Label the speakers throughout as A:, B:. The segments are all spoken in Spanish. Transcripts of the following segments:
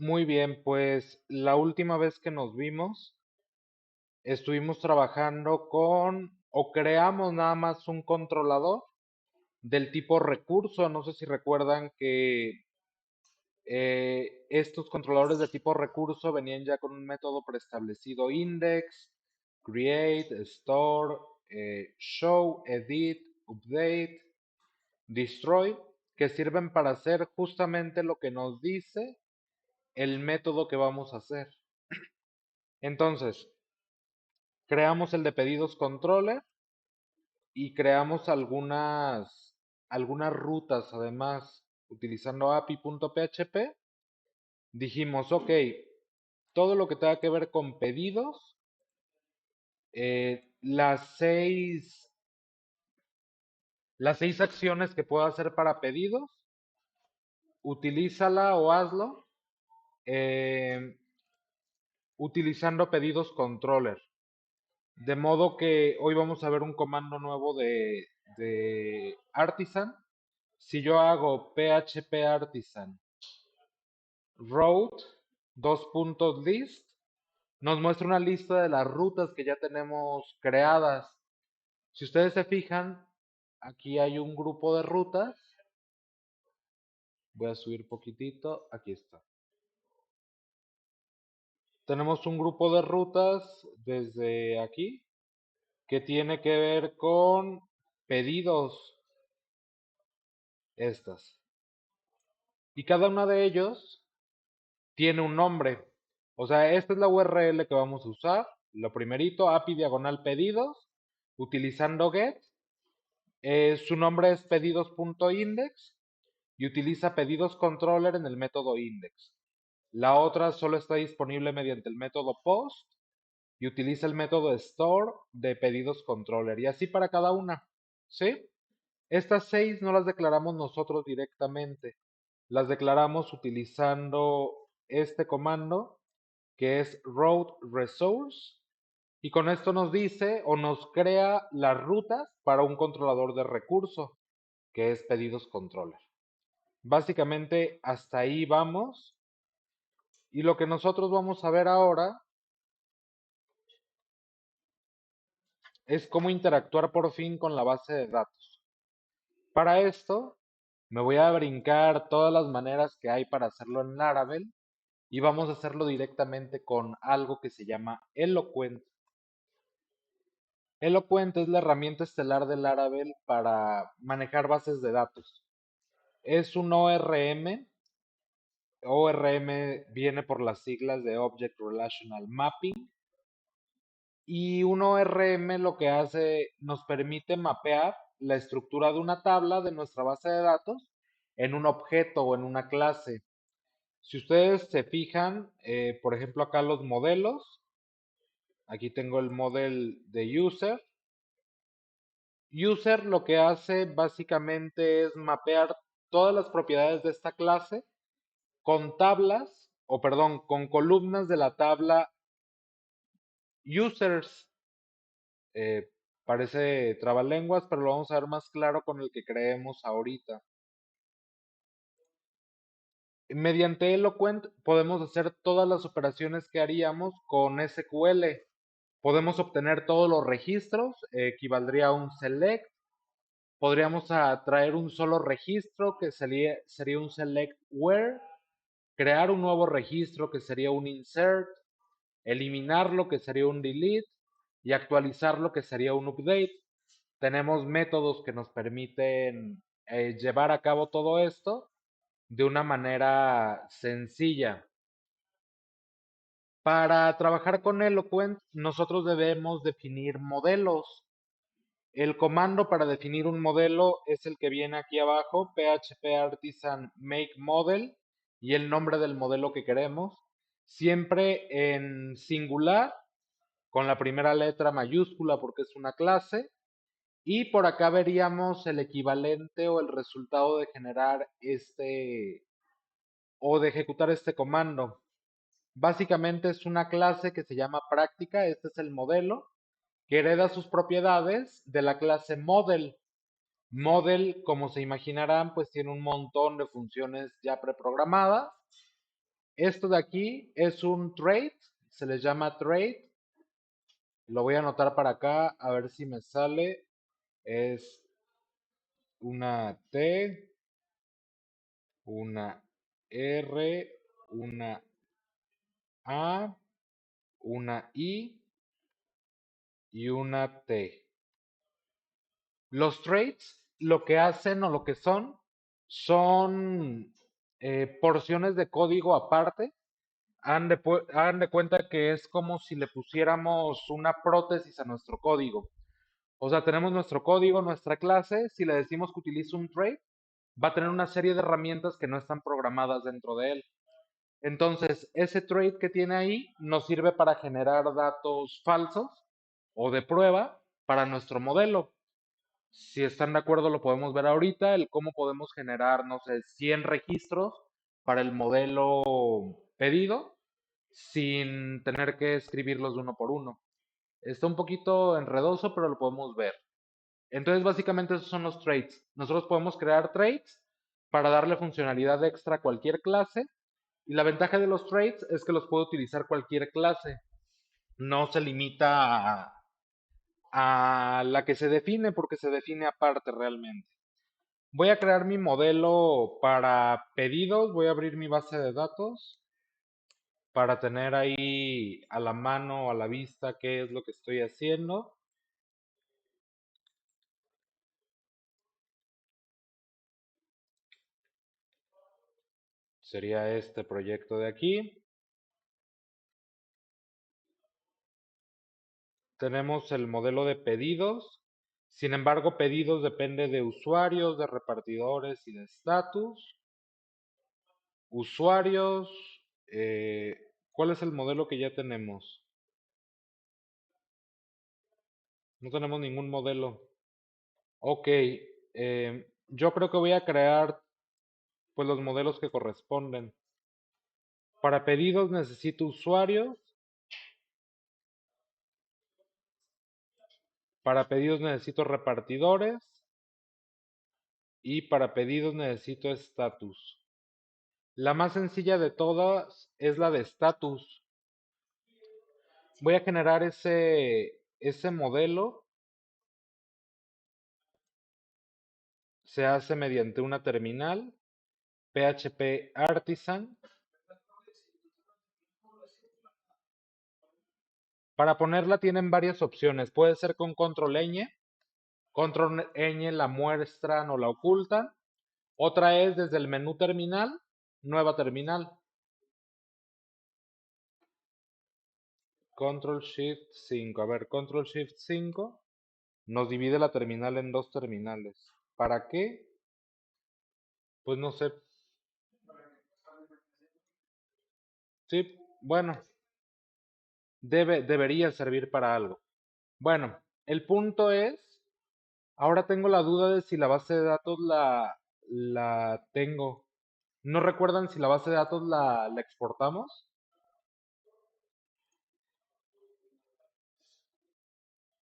A: Muy bien, pues la última vez que nos vimos, estuvimos trabajando con, o creamos nada más un controlador del tipo recurso. No sé si recuerdan que estos controladores de tipo recurso venían ya con un método preestablecido: index, create, store, show, edit, update, destroy, que sirven para hacer justamente lo que nos dice el método que vamos a hacer. Entonces, creamos el de pedidos controller y creamos algunas rutas además utilizando api.php. Dijimos, ok, todo lo que tenga que ver con pedidos, las seis acciones que puedo hacer para pedidos, utilízala o hazlo eh, utilizando pedidos controller. De modo que hoy vamos a ver un comando nuevo de Artisan. Si yo hago php artisan route list, nos muestra una lista de las rutas que ya tenemos creadas. Si ustedes se fijan, aquí hay un grupo de rutas. Voy a subir poquitito. Aquí está. Tenemos un grupo de rutas desde aquí que tiene que ver con pedidos, estas. Y cada uno de ellos tiene un nombre. O sea, esta es la URL que vamos a usar. Lo primerito, API diagonal pedidos, utilizando get. Su nombre es pedidos.index y utiliza pedidos controller en el método index. La otra solo está disponible mediante el método post y utiliza el método store de pedidos controller. Y así para cada una. ¿Sí? Estas seis no las declaramos nosotros directamente. Las declaramos utilizando este comando que es route resource, y con esto nos dice o nos crea las rutas para un controlador de recurso que es pedidos controller. Básicamente hasta ahí vamos, y lo que nosotros vamos a ver ahora es cómo interactuar por fin con la base de datos. Para esto me voy a brincar todas las maneras que hay para hacerlo en Laravel y vamos a hacerlo directamente con algo que se llama Eloquent. Eloquent es la herramienta estelar de Laravel para manejar bases de datos. Es un ORM. ORM viene por las siglas de Object Relational Mapping. Y un ORM lo que hace, nos permite mapear la estructura de una tabla de nuestra base de datos en un objeto o en una clase. Si ustedes se fijan, por ejemplo, acá los modelos, aquí tengo el model de user. User lo que hace básicamente es mapear todas las propiedades de esta clase con tablas, o perdón, con columnas de la tabla users. Eh, Parece trabalenguas, pero lo vamos a ver más claro con el que creemos ahorita. Mediante Eloquent podemos hacer todas las operaciones que haríamos con SQL. Podemos obtener todos los registros, equivaldría a un select. Podríamos traer un solo registro que sería un select where, crear un nuevo registro que sería un insert, eliminarlo que sería un delete y actualizarlo que sería un update. Tenemos métodos que nos permiten llevar a cabo todo esto de una manera sencilla. Para trabajar con Eloquent, nosotros debemos definir modelos. El comando para definir un modelo es el que viene aquí abajo: php artisan make model, y el nombre del modelo que queremos, siempre en singular, con la primera letra mayúscula porque es una clase. Y por acá veríamos el equivalente o el resultado de generar o de ejecutar este comando. Básicamente es una clase que se llama práctica. Este es el modelo que hereda sus propiedades de la clase model. Model, como se imaginarán, pues tiene un montón de funciones ya preprogramadas. Esto de aquí es un trait, se les llama trait. Lo voy a anotar para acá, a ver si me sale. Es una T, una R, una A, una I y una T. Los traits lo que hacen o lo que son porciones de código aparte. Hagan de cuenta que es como si le pusiéramos una prótesis a nuestro código. O sea, tenemos nuestro código, nuestra clase. Si le decimos que utilice un trait, va a tener una serie de herramientas que no están programadas dentro de él. Entonces, ese trait que tiene ahí nos sirve para generar datos falsos o de prueba para nuestro modelo. Si están de acuerdo, lo podemos ver ahorita, el cómo podemos generar, no sé, 100 registros para el modelo pedido sin tener que escribirlos de uno por uno. Está un poquito enredoso, pero lo podemos ver. Entonces, básicamente esos son los traits. Nosotros podemos crear traits para darle funcionalidad extra a cualquier clase. Y la ventaja de los traits es que los puede utilizar cualquier clase. No se limita a la que se define porque se define aparte realmente. Voy a crear mi modelo para pedidos. Voy a abrir mi base de datos para tener ahí a la mano, a la vista, qué es lo que estoy haciendo. Sería este proyecto de aquí. Tenemos el modelo de pedidos. Sin embargo, pedidos depende de usuarios, de repartidores y de estatus. Usuarios. ¿Cuál es el modelo que ya tenemos? No tenemos ningún modelo. Ok. Yo creo que voy a crear pues los modelos que corresponden. Para pedidos necesito usuarios. Para pedidos necesito repartidores. Y para pedidos necesito estatus. La más sencilla de todas es la de estatus. Voy a generar ese modelo. Se hace mediante una terminal. PHP Artisan. Para ponerla tienen varias opciones. Puede ser con control ñ. Control ñ la muestran o la ocultan. Otra es desde el menú terminal, nueva terminal. Control Shift 5. A ver, Control Shift 5 nos divide la terminal en dos terminales. ¿Para qué? Pues no sé. Sí, bueno, debería servir para algo. Bueno, el punto es, ahora tengo la duda de si la base de datos la tengo. ¿No recuerdan si la base de datos la exportamos?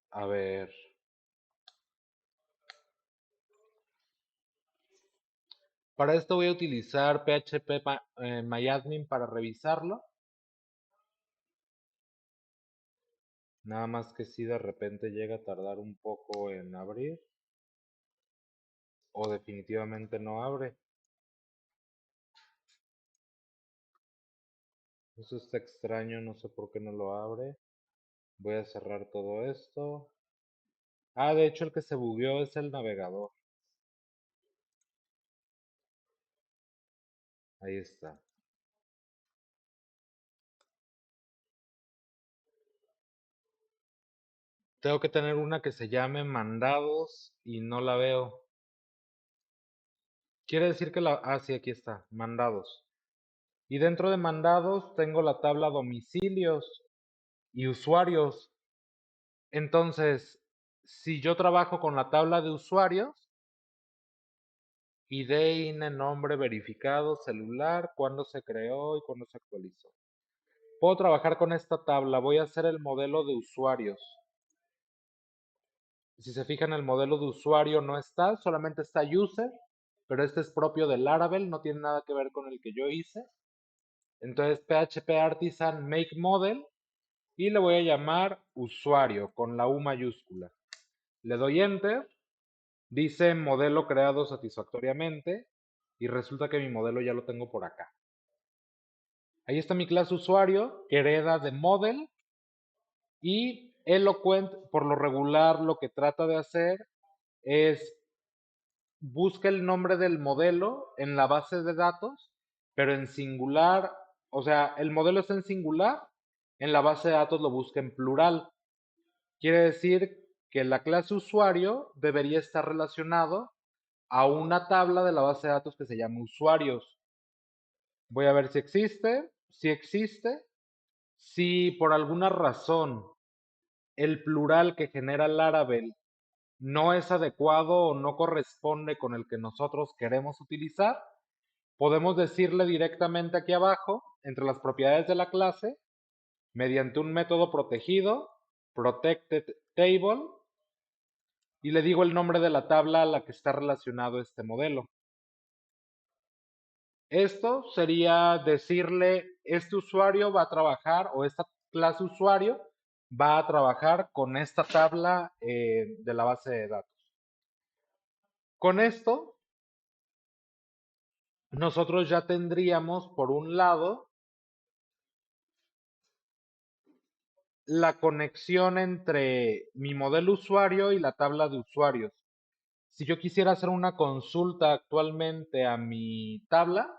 A: A ver, para esto voy a utilizar PHP MyAdmin para revisarlo. Nada más que si de repente llega a tardar un poco en abrir o definitivamente no abre. Eso está extraño, no sé por qué no lo abre. Voy a cerrar todo esto. Ah, de hecho el que se bugueó es el navegador. Ahí está. Tengo que tener una que se llame mandados y no la veo. Quiere decir que la... Ah, sí, aquí está, mandados. Y dentro de mandados tengo la tabla domicilios y usuarios. Entonces, si yo trabajo con la tabla de usuarios, ID, INE, nombre verificado, celular, cuándo se creó y cuándo se actualizó. Puedo trabajar con esta tabla. Voy a hacer el modelo de usuarios. Si se fijan, el modelo de usuario no está, solamente está user, pero este es propio de Laravel, no tiene nada que ver con el que yo hice. Entonces PHP Artisan Make Model y le voy a llamar usuario con la U mayúscula. Le doy Enter, dice modelo creado satisfactoriamente y resulta que mi modelo ya lo tengo por acá. Ahí está mi clase usuario que hereda de model y Eloquent por lo regular lo que trata de hacer es busca el nombre del modelo en la base de datos, pero en singular, o sea, el modelo está en singular, en la base de datos lo busca en plural. Quiere decir que la clase usuario debería estar relacionado a una tabla de la base de datos que se llama usuarios. Voy a ver si existe. Si existe, si por alguna razón el plural que genera Laravel no es adecuado o no corresponde con el que nosotros queremos utilizar, podemos decirle directamente aquí abajo, entre las propiedades de la clase, mediante un método protegido, protected table, y le digo el nombre de la tabla a la que está relacionado este modelo. Esto sería decirle, este usuario va a trabajar o esta clase usuario va a trabajar con esta tabla de la base de datos. Con esto, nosotros ya tendríamos, por un lado, la conexión entre mi modelo usuario y la tabla de usuarios. Si yo quisiera hacer una consulta actualmente a mi tabla,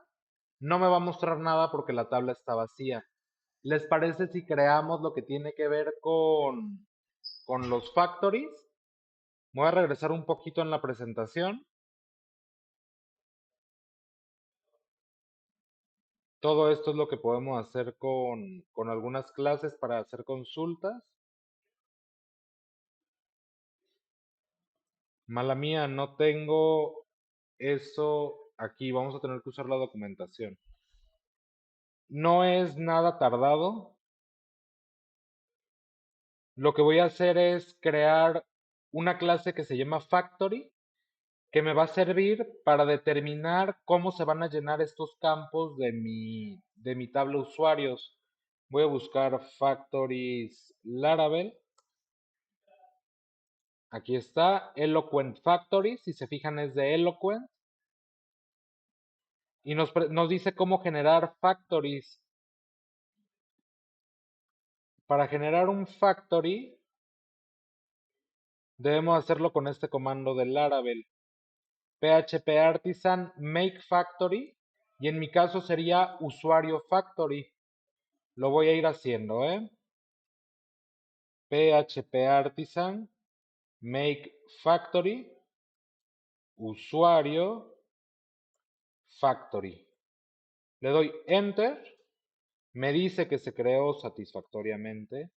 A: no me va a mostrar nada porque la tabla está vacía. ¿Les parece si creamos lo que tiene que ver con los factories? Voy a regresar un poquito en la presentación. Todo esto es lo que podemos hacer con algunas clases para hacer consultas. Mala mía, no tengo eso aquí. Vamos a tener que usar la documentación. No es nada tardado. Lo que voy a hacer es crear una clase que se llama Factory, que me va a servir para determinar cómo se van a llenar estos campos de mi tabla usuarios. Voy a buscar Factories Laravel. Aquí está, Eloquent Factory. Si se fijan es de Eloquent. Y nos dice cómo generar factories. Para generar un factory, debemos hacerlo con este comando de Laravel. PHP Artisan make factory. Y en mi caso sería usuario factory. Lo voy a ir haciendo, ¿eh? PHP Artisan make factory. Usuario factory. Le doy enter. Me dice que se creó satisfactoriamente.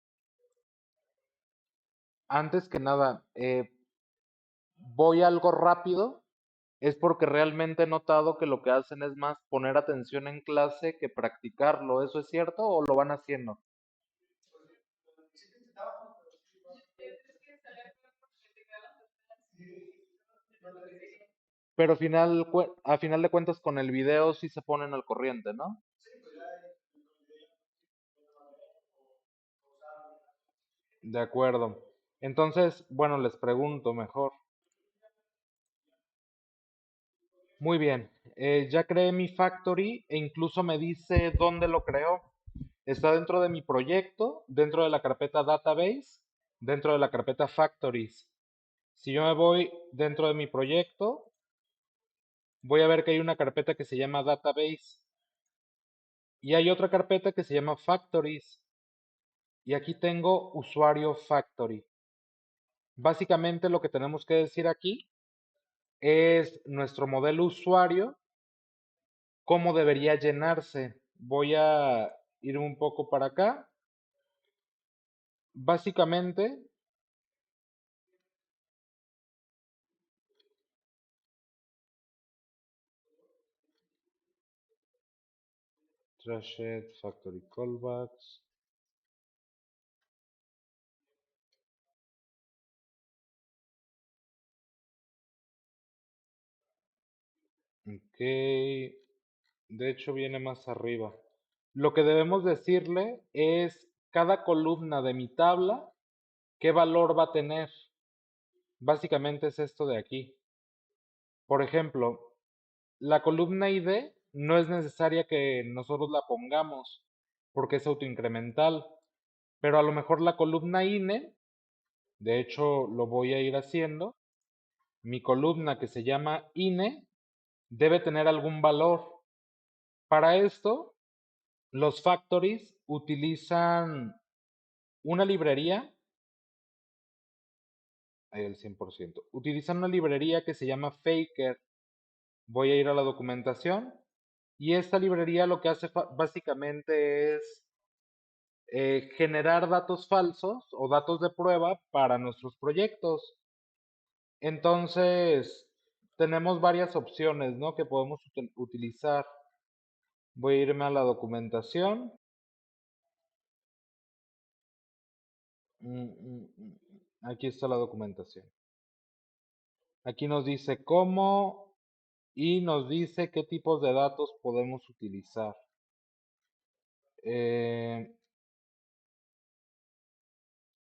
A: Antes que nada, voy algo rápido, es porque realmente he notado que lo que hacen es más poner atención en clase que practicarlo. ¿Eso es cierto o lo van haciendo? Pero a final de cuentas con el video sí se ponen al corriente, ¿no? De acuerdo. Entonces, bueno, les pregunto mejor. Muy bien, ya creé mi factory e incluso me dice dónde lo creó. Está dentro de mi proyecto, dentro de la carpeta database, dentro de la carpeta factories. Si yo me voy dentro de mi proyecto, voy a ver que hay una carpeta que se llama database y hay otra carpeta que se llama factories y aquí tengo usuario factory. Básicamente lo que tenemos que decir aquí es nuestro modelo usuario, cómo debería llenarse. Voy a ir un poco para acá. Básicamente, trashed, factory callbacks. Ok, de hecho viene más arriba. Lo que debemos decirle es cada columna de mi tabla, qué valor va a tener. Básicamente es esto de aquí. Por ejemplo, la columna ID no es necesaria que nosotros la pongamos porque es autoincremental, pero a lo mejor la columna INE, de hecho lo voy a ir haciendo, mi columna que se llama INE debe tener algún valor. Para esto, los factories utilizan una librería, ahí el 100%, utilizan una librería que se llama Faker. Voy a ir a la documentación y esta librería lo que hace básicamente es generar datos falsos o datos de prueba para nuestros proyectos. Entonces, tenemos varias opciones, ¿no? Que podemos utilizar. Voy a irme a la documentación. Aquí está la documentación. Aquí nos dice cómo y nos dice qué tipos de datos podemos utilizar. Eh,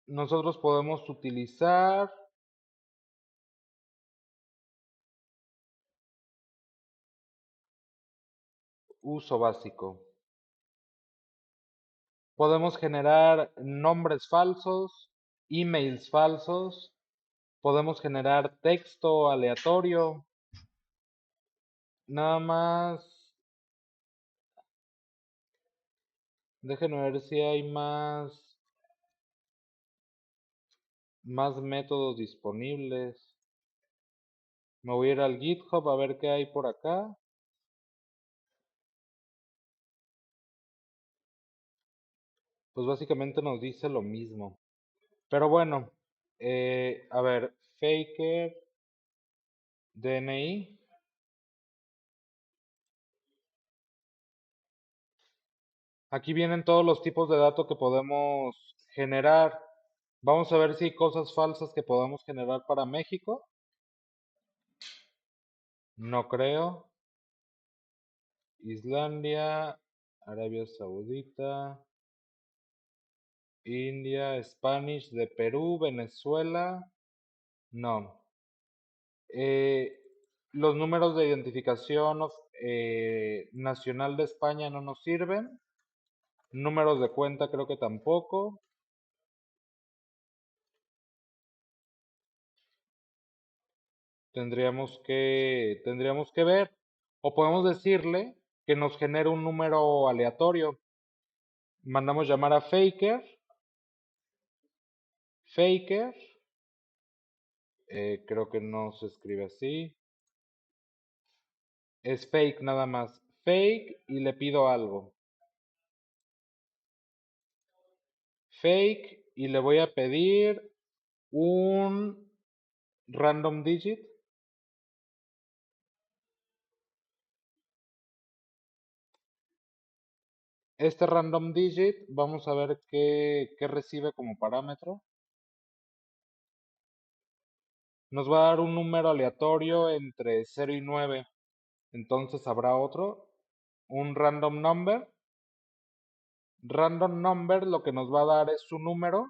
A: nosotros podemos utilizar uso básico. Podemos generar nombres falsos, emails falsos, podemos generar texto aleatorio. Nada más, déjenme ver si hay más métodos disponibles. Me voy a ir al GitHub a ver qué hay por acá. Pues básicamente nos dice lo mismo. Pero bueno, a ver, Faker, DNI. Aquí vienen todos los tipos de datos que podemos generar. Vamos a ver si hay cosas falsas que podamos generar para México. No creo. Islandia, Arabia Saudita, India, Spanish de Perú, Venezuela. No. Eh, los números de identificación nacional de España no nos sirven. Números de cuenta creo que tampoco. Tendríamos que ver. O podemos decirle que nos genere un número aleatorio. Mandamos llamar a Faker. Faker. Creo que no se escribe así. Es fake nada más. Fake y le pido algo. Fake y le voy a pedir un random digit. Este random digit, vamos a ver qué recibe como parámetro. Nos va a dar un número aleatorio entre 0 y 9. Entonces habrá otro, un random number. Random number lo que nos va a dar es un número.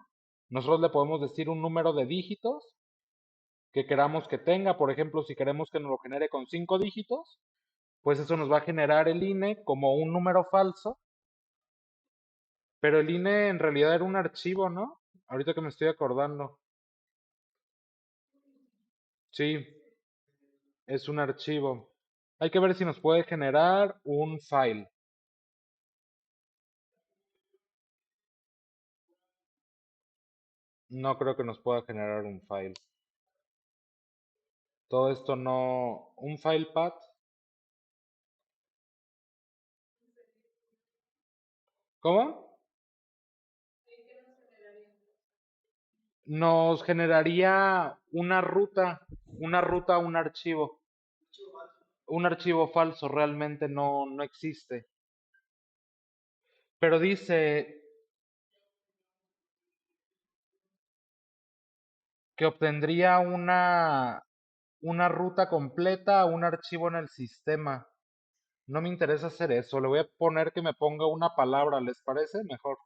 A: Nosotros le podemos decir un número de dígitos que queramos que tenga. Por ejemplo, si queremos que nos lo genere con 5 dígitos, pues eso nos va a generar el INE como un número falso. Pero el INE en realidad era un archivo, ¿no? Ahorita que me estoy acordando. Sí, es un archivo. Hay que ver si nos puede generar un file. No creo que nos pueda generar un file. Todo esto no. Un file path. ¿Cómo? Nos generaría una ruta a un archivo. Un archivo falso realmente no existe. Pero dice que obtendría una ruta completa a un archivo en el sistema. No me interesa hacer eso. Le voy a poner que me ponga una palabra, ¿les parece? Mejor.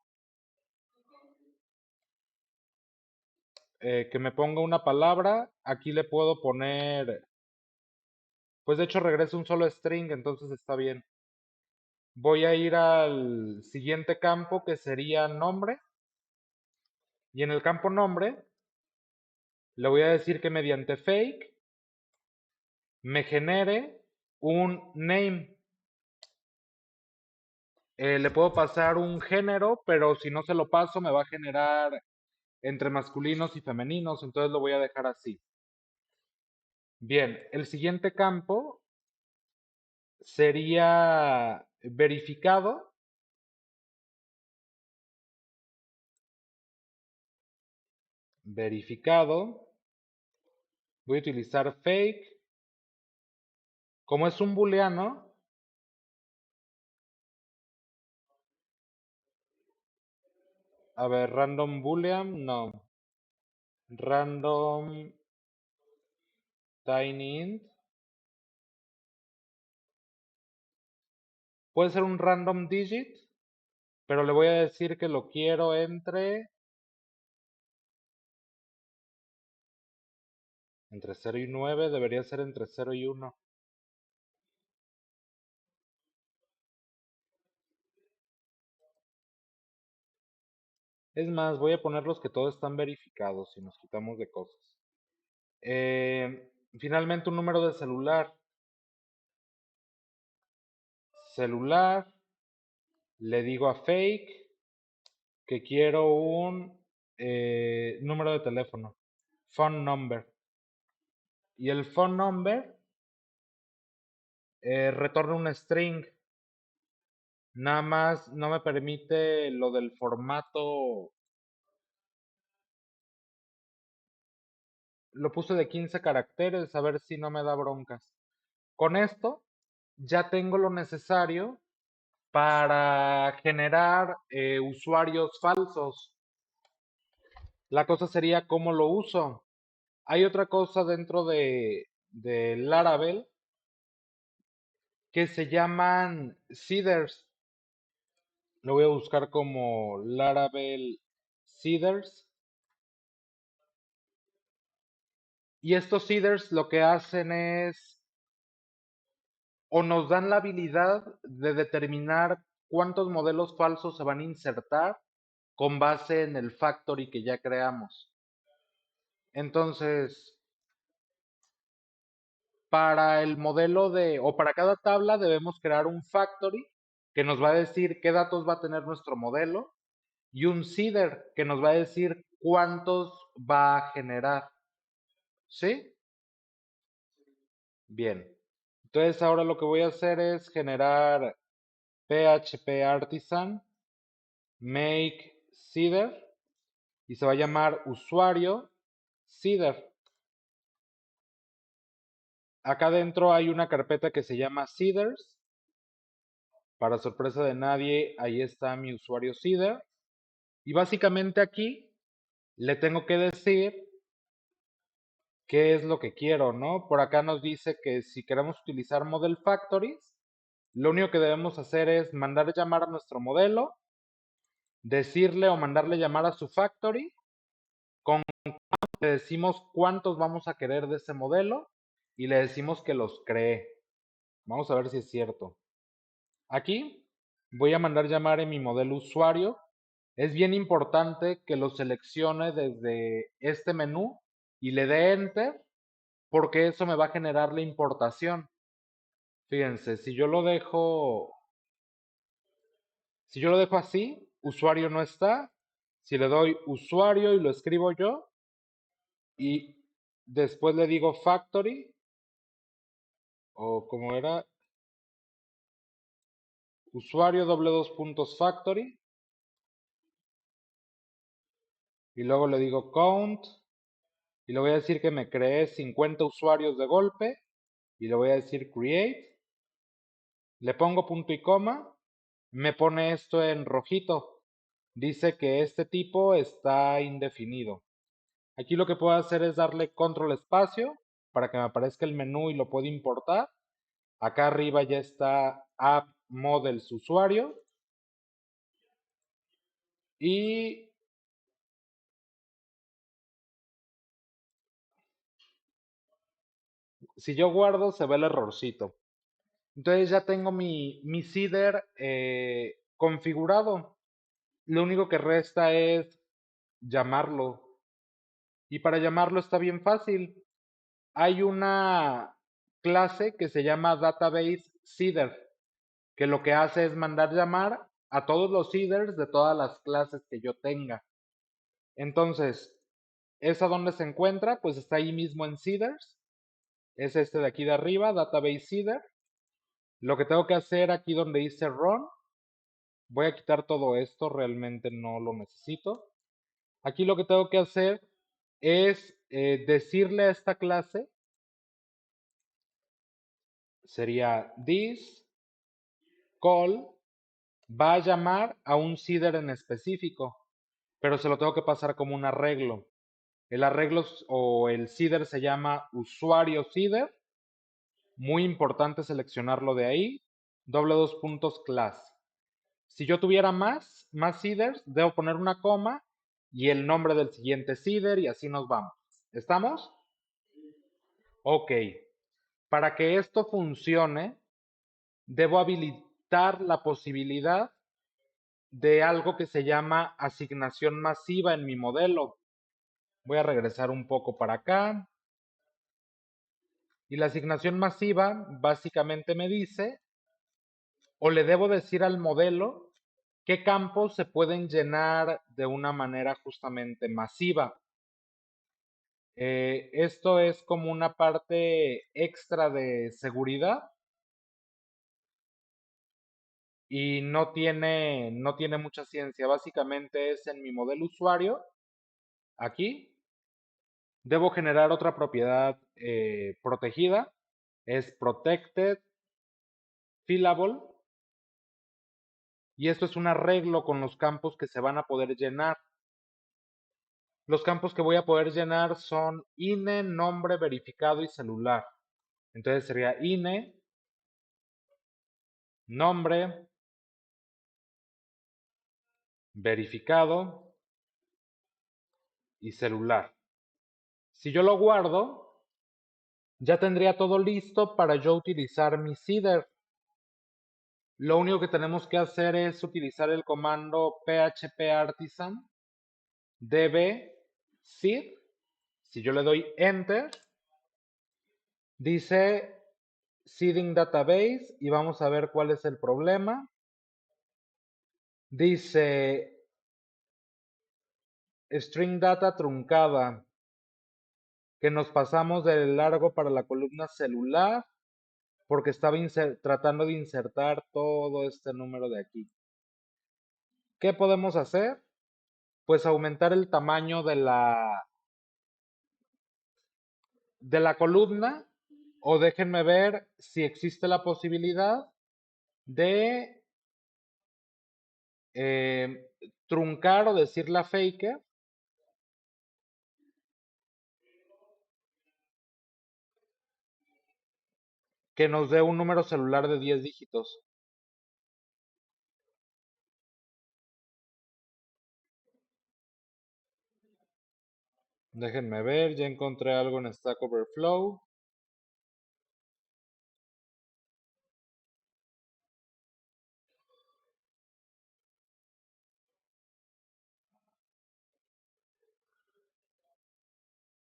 A: Que me ponga una palabra. Aquí le puedo poner, pues de hecho regresa un solo string, entonces está bien. Voy a ir al siguiente campo que sería nombre. Y en el campo nombre le voy a decir que mediante fake me genere un name. Le puedo pasar un género, pero si no se lo paso me va a generar entre masculinos y femeninos, entonces lo voy a dejar así. Bien, el siguiente campo sería verificado. Verificado. Voy a utilizar fake. Como es un booleano, a ver, random boolean, no. Random tiny int. Puede ser un random digit, pero le voy a decir que lo quiero entre 0 y 9, debería ser entre 0 y 1. Es más, voy a poner los que todos están verificados y nos quitamos de cosas. Finalmente un número de celular. Celular. Le digo a fake que quiero un número de teléfono. Phone number. Y el phone number retorna un string. Nada más no me permite lo del formato. Lo puse de 15 caracteres, a ver si no me da broncas. Con esto ya tengo lo necesario para generar usuarios falsos. La cosa sería cómo lo uso. Hay otra cosa dentro de Laravel que se llaman seeders. Lo voy a buscar como Laravel seeders. Y estos seeders lo que hacen es o nos dan la habilidad de determinar cuántos modelos falsos se van a insertar con base en el factory que ya creamos. Entonces, para el modelo o para cada tabla debemos crear un factory que nos va a decir qué datos va a tener nuestro modelo y un seeder que nos va a decir cuántos va a generar. ¿Sí? Bien. Entonces ahora lo que voy a hacer es generar PHP Artisan make seeder y se va a llamar usuario seeder. Acá dentro hay una carpeta que se llama seeders. Para sorpresa de nadie, ahí está mi usuario seeder. Y básicamente aquí le tengo que decir qué es lo que quiero, ¿no? Por acá nos dice que si queremos utilizar Model Factories, lo único que debemos hacer es mandar llamar a nuestro modelo, decirle o mandarle llamar a su factory, con le decimos cuántos vamos a querer de ese modelo y le decimos que los cree. Vamos a ver si es cierto. Aquí voy a mandar llamar en mi modelo usuario. Es bien importante que lo seleccione desde este menú y le dé enter porque eso me va a generar la importación. Fíjense, si yo lo dejo así, usuario no está. Si le doy usuario y lo escribo yo y después le digo factory o como era usuario doble dos puntos factory y luego le digo count y le voy a decir que me cree 50 usuarios de golpe y le voy a decir create, le pongo punto y coma, me pone esto en rojito, dice que este tipo está indefinido. Aquí lo que puedo hacer es darle control espacio para que me aparezca el menú y lo puedo importar Acá arriba ya está App Models Usuario. Y si yo guardo, se ve el errorcito. Entonces ya tengo mi seeder configurado. Lo único que resta es llamarlo. Y para llamarlo está bien fácil. Hay una clase que se llama Database Seeder, que lo que hace es mandar llamar a todos los seeders de todas las clases que yo tenga. Entonces, ¿esa dónde se encuentra? Pues está ahí mismo en seeders. Es este de aquí de arriba, Database Seeder. Lo que tengo que hacer aquí donde dice Run, voy a quitar todo esto, realmente no lo necesito. Aquí lo que tengo que hacer es decirle a esta clase, sería this call va a llamar a un seeder en específico, pero se lo tengo que pasar como un arreglo. El arreglo o el seeder se llama usuario seeder. Muy importante seleccionarlo de ahí. Doble dos puntos class. Si yo tuviera más seeders, debo poner una coma y el nombre del siguiente seeder y así nos vamos. ¿Estamos? Ok. Para que esto funcione, debo habilitar la posibilidad de algo que se llama asignación masiva en mi modelo. Voy a regresar un poco para acá. Y la asignación masiva básicamente me dice, o le debo decir al modelo, qué campos se pueden llenar de una manera justamente masiva. Esto es como una parte extra de seguridad y no tiene mucha ciencia. Básicamente es en mi modelo usuario, aquí, debo generar otra propiedad protegida. Es protected fillable. Y esto es un arreglo con los campos que se van a poder llenar. Los campos que voy a poder llenar son INE, nombre, verificado y celular. Entonces sería INE, nombre, verificado y celular. Si yo lo guardo, ya tendría todo listo para yo utilizar mi seeder. Lo único que tenemos que hacer es utilizar el comando phpartisan db seed. Si yo le doy enter, dice seeding database y vamos a ver cuál es el problema. Dice string data truncada, que nos pasamos de largo para la columna celular porque estaba tratando de insertar todo este número de aquí. ¿Qué podemos hacer? Pues aumentar el tamaño de la columna, o déjenme ver si existe la posibilidad de truncar o decirle a Faker que nos dé un número celular de 10 dígitos. Déjenme ver, ya encontré algo en Stack Overflow.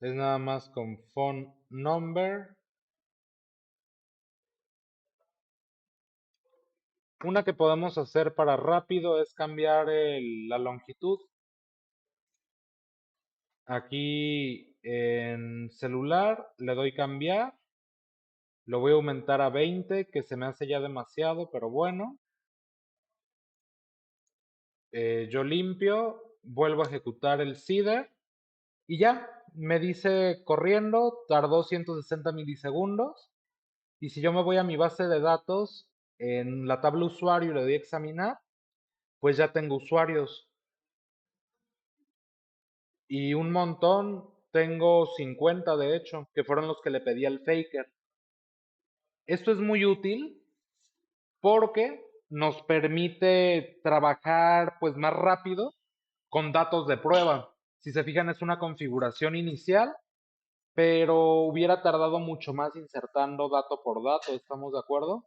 A: Es nada más con phone number. Una que podemos hacer para rápido es cambiar la longitud. Aquí en celular le doy cambiar. Lo voy a aumentar a 20, que se me hace ya demasiado, pero bueno. Yo limpio, vuelvo a ejecutar el seeder y ya, me dice corriendo, tardó 160 milisegundos. Y si yo me voy a mi base de datos, en la tabla usuario y le doy a examinar, pues ya tengo usuarios. Y un montón, tengo 50 de hecho, que fueron los que le pedí al Faker. Esto es muy útil porque nos permite trabajar pues más rápido con datos de prueba. Si se fijan, es una configuración inicial, pero hubiera tardado mucho más insertando dato por dato, ¿estamos de acuerdo?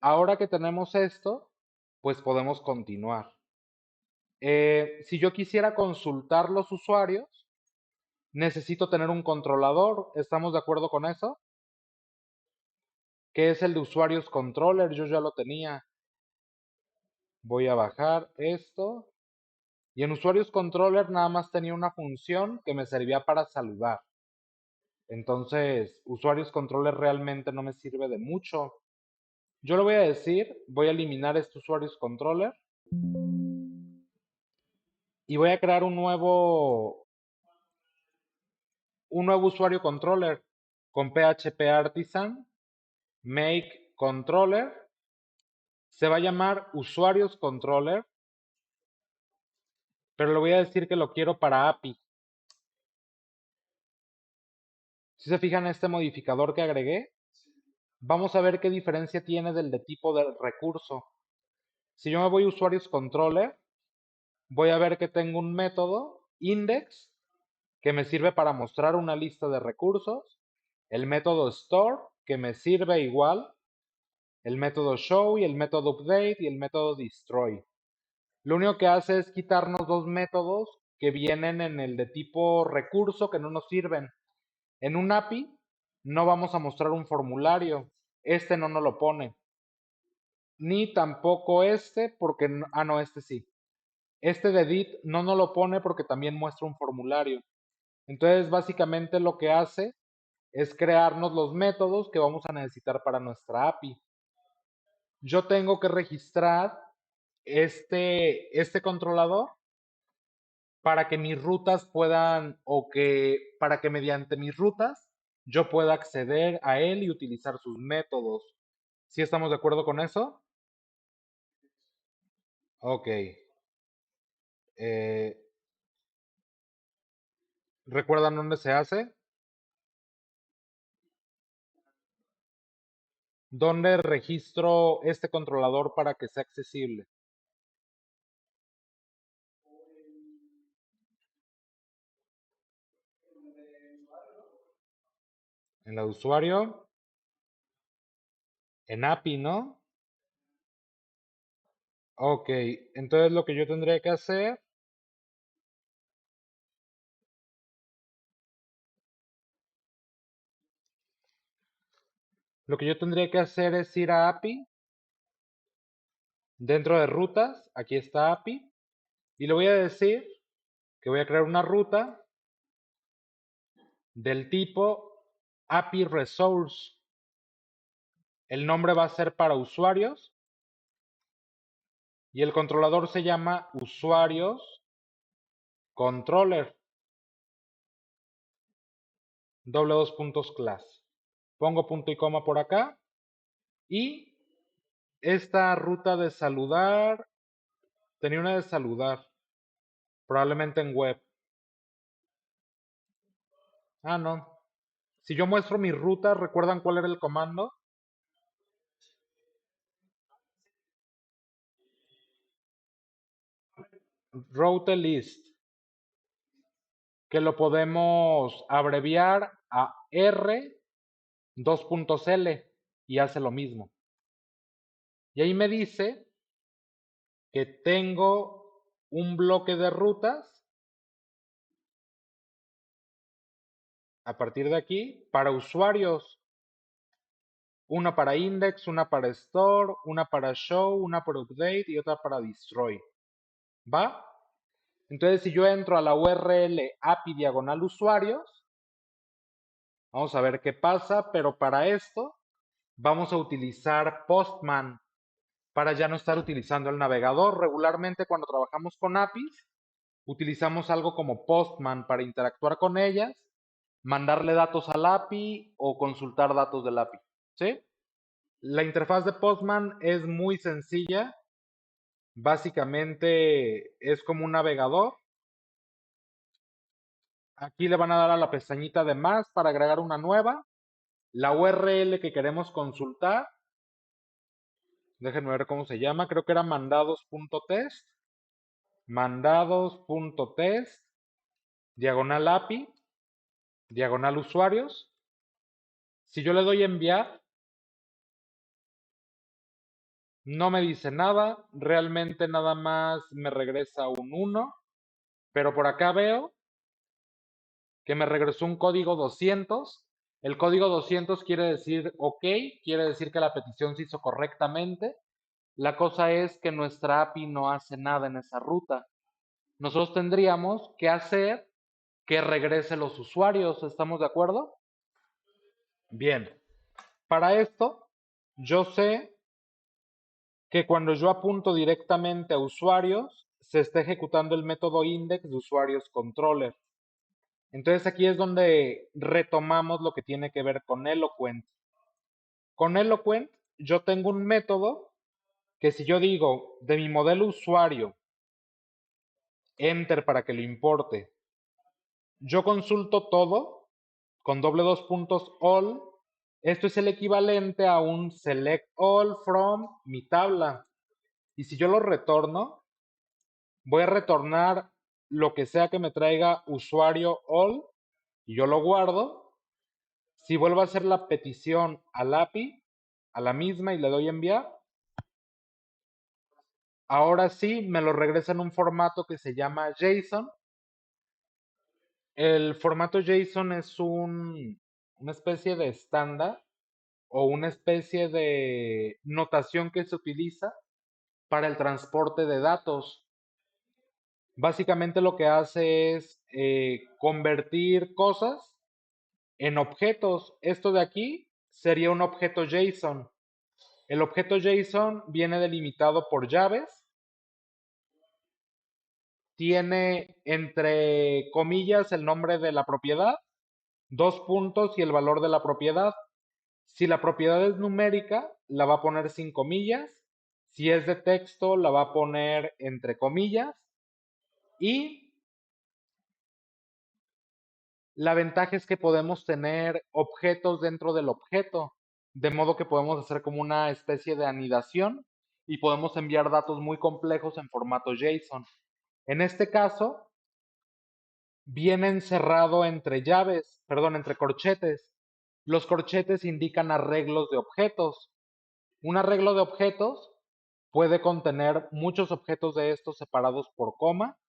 A: Ahora que tenemos esto, pues podemos continuar. Si yo quisiera consultar los usuarios, necesito tener un controlador, ¿estamos de acuerdo con eso? Que es el de usuarios controller, yo ya lo tenía. Voy a bajar esto. Y en usuarios controller nada más tenía una función que me servía para saludar. Entonces, usuarios controller realmente no me sirve de mucho. Yo le voy a decir, voy a eliminar este usuarios controller y voy a crear un nuevo usuario controller con PHP Artisan, make controller, se va a llamar usuarios controller, pero le voy a decir que lo quiero para API. Si se fijan en este modificador que agregué, vamos a ver qué diferencia tiene del de tipo de recurso. Si yo me voy a usuarios controller, voy a ver que tengo un método index que me sirve para mostrar una lista de recursos, el método store que me sirve igual, el método show y el método update y el método destroy. Lo único que hace es quitarnos dos métodos que vienen en el de tipo recurso que no nos sirven. En un API no vamos a mostrar un formulario, este no nos lo pone, ni tampoco este porque, no, este sí. Este de edit no nos lo pone porque también muestra un formulario. Entonces, básicamente lo que hace es crearnos los métodos que vamos a necesitar para nuestra API. Yo tengo que registrar este controlador para que mis rutas puedan, o que para que mediante mis rutas yo pueda acceder a él y utilizar sus métodos. ¿Sí estamos de acuerdo con eso? Ok. Eh, ¿Recuerdan dónde se hace? ¿Dónde registro este controlador para que sea accesible? En la de usuario, en API, ¿no? Ok, entonces lo que yo tendría que hacer, lo que yo tendría que hacer es ir a API, dentro de rutas, aquí está API, y le voy a decir que voy a crear una ruta del tipo API Resource. El nombre va a ser para usuarios y el controlador se llama usuarios controller, doble dos puntos class. Pongo punto y coma por acá y esta ruta de saludar, tenía una de saludar, probablemente en web. Ah, no. Si yo muestro mi ruta, ¿recuerdan cuál era el comando? Route list, que lo podemos abreviar a R 2.L y hace lo mismo. Y ahí me dice que tengo un bloque de rutas a partir de aquí para usuarios. Una para index, una para store, una para show, una para update y otra para destroy. ¿Va? Entonces, si yo entro a la URL API diagonal usuarios, vamos a ver qué pasa, pero para esto vamos a utilizar Postman para ya no estar utilizando el navegador. Regularmente cuando trabajamos con APIs, utilizamos algo como Postman para interactuar con ellas, mandarle datos al API o consultar datos del API. ¿Sí? La interfaz de Postman es muy sencilla. Básicamente es como un navegador. Aquí le van a dar a la pestañita de más para agregar una nueva. La URL que queremos consultar, déjenme ver cómo se llama, creo que era mandados.test, mandados.test, diagonal API, diagonal usuarios. Si yo le doy enviar, no me dice nada, realmente nada más me regresa un 1, pero por acá veo que me regresó un código 200. El código 200 quiere decir OK, quiere decir que la petición se hizo correctamente. La cosa es que nuestra API no hace nada en esa ruta. Nosotros tendríamos que hacer que regrese los usuarios, ¿estamos de acuerdo? Bien, para esto yo sé que cuando yo apunto directamente a usuarios, se está ejecutando el método index de usuarios controller. Entonces aquí es donde retomamos lo que tiene que ver con Eloquent. Con Eloquent yo tengo un método que si yo digo de mi modelo usuario, enter para que lo importe, yo consulto todo con doble dos puntos all. Esto es el equivalente a un select all from mi tabla. Y si yo lo retorno, voy a retornar lo que sea que me traiga usuario all y yo lo guardo. Si vuelvo a hacer la petición al API, a la misma y le doy enviar, ahora sí me lo regresa en un formato que se llama JSON. El formato JSON es una especie de estándar o una especie de notación que se utiliza para el transporte de datos. Básicamente lo que hace es convertir cosas en objetos. Esto de aquí sería un objeto JSON. El objeto JSON viene delimitado por llaves, tiene entre comillas el nombre de la propiedad, dos puntos y el valor de la propiedad. Si la propiedad es numérica, la va a poner sin comillas. Si es de texto, la va a poner entre comillas. Y la ventaja es que podemos tener objetos dentro del objeto, de modo que podemos hacer como una especie de anidación y podemos enviar datos muy complejos en formato JSON. En este caso, viene encerrado entre llaves, perdón, entre corchetes. Los corchetes indican arreglos de objetos. Un arreglo de objetos puede contener muchos objetos de estos separados por coma.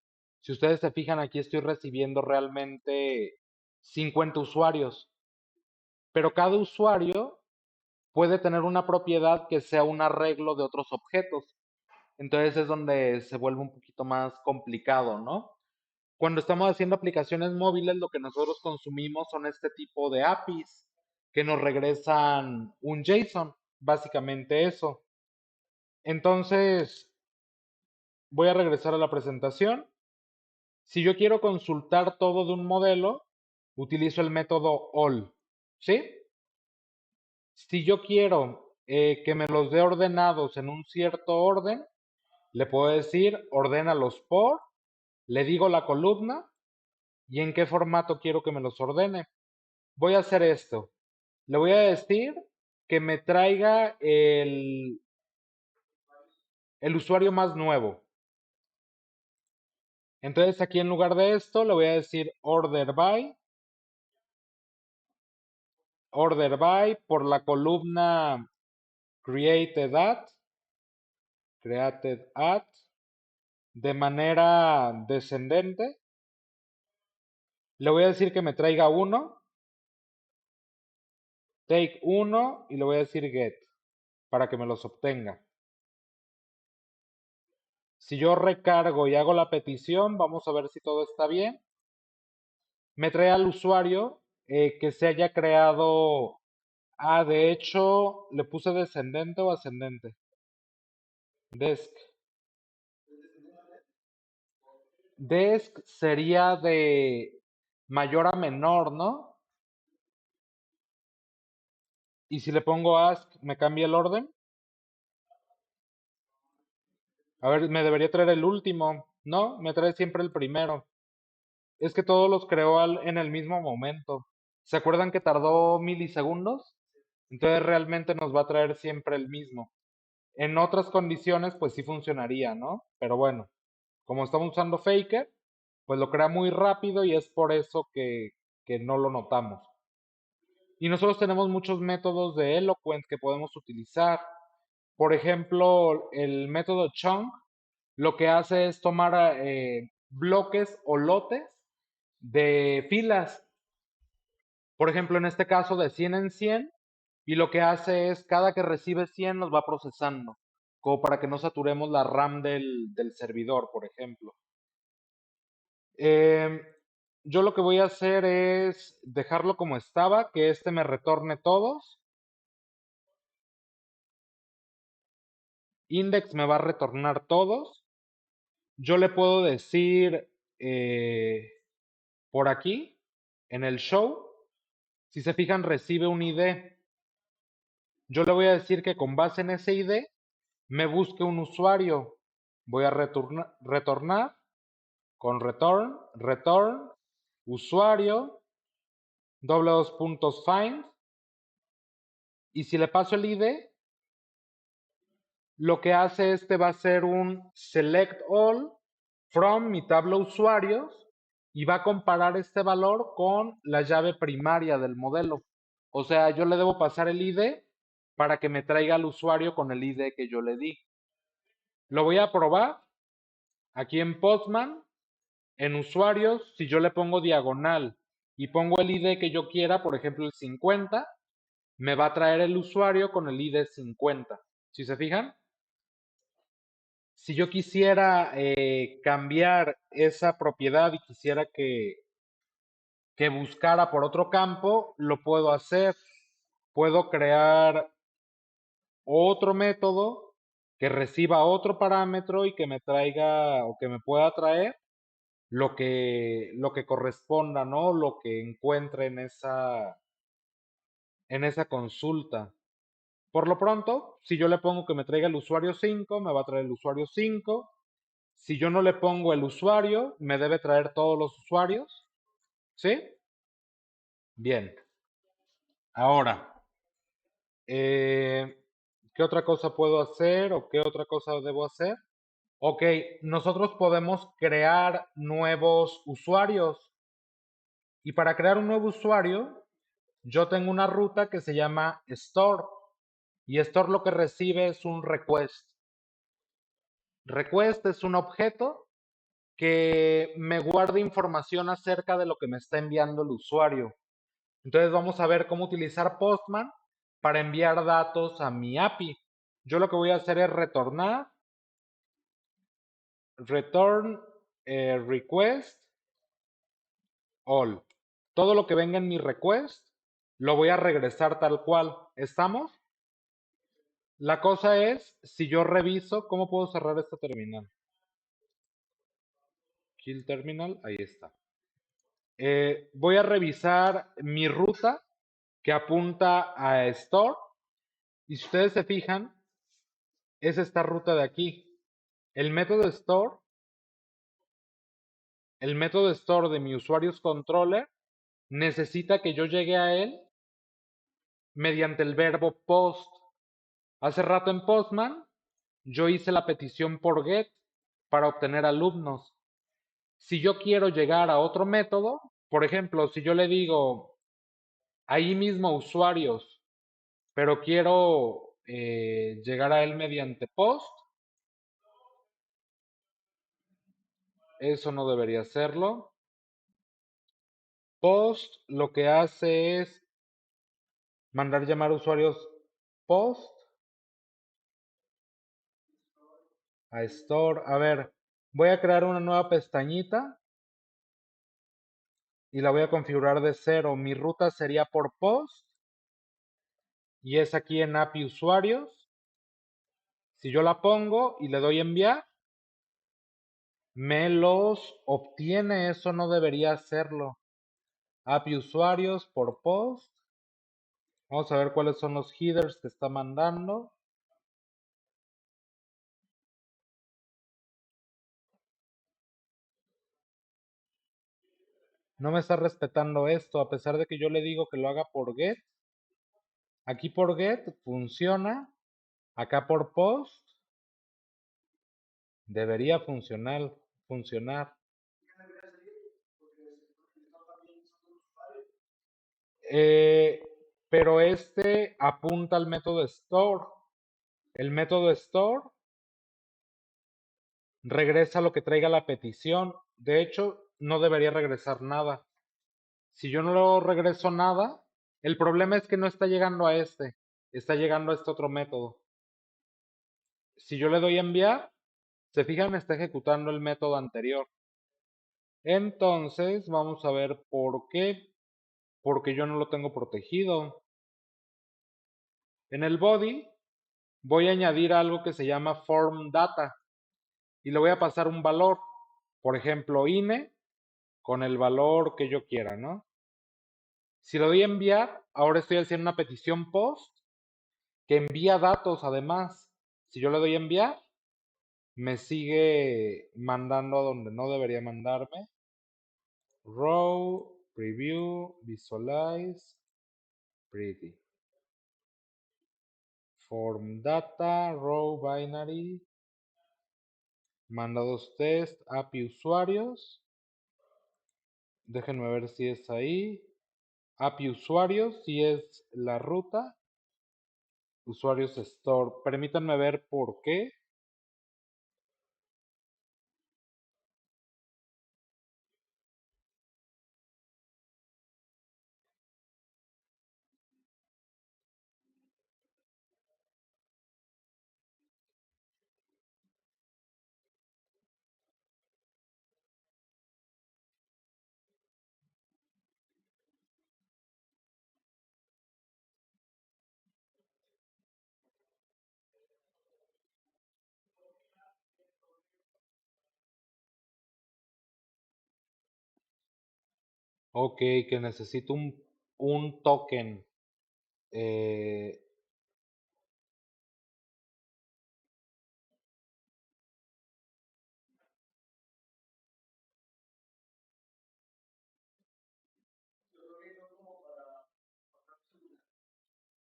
A: Si ustedes se fijan, aquí estoy recibiendo realmente 50 usuarios, pero cada usuario puede tener una propiedad que sea un arreglo de otros objetos. Entonces es donde se vuelve un poquito más complicado, ¿no? Cuando estamos haciendo aplicaciones móviles, lo que nosotros consumimos son este tipo de APIs que nos regresan un JSON, básicamente eso. Entonces, voy a regresar a la presentación. Si yo quiero consultar todo de un modelo, utilizo el método all, ¿sí? Si yo quiero que me los dé ordenados en un cierto orden, le puedo decir ordénalos por, le digo la columna y en qué formato quiero que me los ordene. Voy a hacer esto. Le voy a decir que me traiga el usuario más nuevo. Entonces aquí en lugar de esto le voy a decir order by por la columna created at, de manera descendente. Le voy a decir que me traiga uno, take uno y le voy a decir get para que me los obtenga. Si yo recargo y hago la petición, vamos a ver si todo está bien. Me trae al usuario que se haya creado. Ah, de hecho, le puse descendente o ascendente. Desk. Desk sería de mayor a menor, ¿no? Y si le pongo ask, ¿me cambia el orden? A ver, me debería traer el último. No, me trae siempre el primero. Es que todos los creó en el mismo momento. ¿Se acuerdan que tardó milisegundos? Entonces realmente nos va a traer siempre el mismo. En otras condiciones, pues sí funcionaría, ¿no? Pero bueno, como estamos usando Faker, pues lo crea muy rápido y es por eso que no lo notamos. Y nosotros tenemos muchos métodos de Eloquent que podemos utilizar. Por ejemplo, el método chunk lo que hace es tomar bloques o lotes de filas. Por ejemplo, en este caso de 100 en 100, y lo que hace es cada que recibe 100 nos va procesando, como para que no saturemos la RAM del servidor, por ejemplo. Em, yo lo que voy a hacer es dejarlo como estaba, que este me retorne todos. Index me va a retornar todos. Yo le puedo decir eh, por aquí, en el show, si se fijan, recibe un ID. Yo le voy a decir que con base en ese ID me busque un usuario. Voy a retornar con return, usuario, doble dos puntos find. Y si le paso el ID, lo que hace este va a ser un select all from mi tabla usuarios y va a comparar este valor con la llave primaria del modelo. O sea, yo le debo pasar el ID para que me traiga al usuario con el ID que yo le di. Lo voy a probar aquí en Postman, en usuarios, si yo le pongo diagonal y pongo el ID que yo quiera, por ejemplo el 50, me va a traer el usuario con el ID 50. ¿Sí se fijan? Si yo quisiera cambiar esa propiedad y quisiera que buscara por otro campo, lo puedo hacer. Puedo crear otro método que reciba otro parámetro y que me traiga o que me pueda traer lo que corresponda, ¿no? Lo que encuentre en esa consulta. Por lo pronto, si yo le pongo que me traiga el usuario 5, me va a traer el usuario 5. Si yo no le pongo el usuario, me debe traer todos los usuarios. ¿Sí? Bien. Ahora, eh, ¿qué otra cosa puedo hacer o qué otra cosa debo hacer? Ok, nosotros podemos crear nuevos usuarios. Y para crear un nuevo usuario, yo tengo una ruta que se llama store. Y store lo que recibe es un request. Request es un objeto que me guarda información acerca de lo que me está enviando el usuario. Entonces vamos a ver cómo utilizar Postman para enviar datos a mi API. Yo lo que voy a hacer es retornar, return request all. Todo lo que venga en mi request lo voy a regresar tal cual. ¿Estamos? La cosa es, si yo reviso, ¿cómo puedo cerrar esta terminal? Kill terminal, ahí está. Voy a revisar mi ruta que apunta a store. Y si ustedes se fijan, es esta ruta de aquí. El método store, el método store de mi usuarios controller necesita que yo llegue a él mediante el verbo post. Hace rato en Postman yo hice la petición por get para obtener alumnos. Si yo quiero llegar a otro método, por ejemplo, si yo le digo ahí mismo usuarios, pero quiero llegar a él mediante post, eso no debería hacerlo. Post lo que hace es mandar llamar usuarios post a store. A ver, voy a crear una nueva pestañita y la voy a configurar de cero. Mi ruta sería por post y es aquí en API usuarios. Si yo la pongo y le doy enviar, me los obtiene. Eso no debería hacerlo. API usuarios por post. Vamos a ver cuáles son los headers que está mandando. No me está respetando esto, a pesar de que yo le digo que lo haga por get. Aquí por get funciona, acá por post debería funcionar. Eh, pero este apunta al método store. El método store regresa lo que traiga la petición. De hecho, no debería regresar nada. Si yo no lo regreso nada, el problema es que no está llegando a este, está llegando a este otro método. Si yo le doy a enviar, se fijan, está ejecutando el método anterior. Entonces, vamos a ver por qué. Porque yo no lo tengo protegido. En el body voy a añadir algo que se llama form data y le voy a pasar un valor. Por ejemplo, INE con el valor que yo quiera, ¿no? Si lo doy a enviar, ahora estoy haciendo una petición post que envía datos además. Si yo le doy a enviar, me sigue mandando a donde no debería mandarme. Row, preview, visualize, pretty. Form data, row binary, mandados test, API usuarios. Déjenme ver si es ahí. API usuarios, si es la ruta. Usuarios store. Permítanme ver por qué. Ok, que necesito un token. Eh,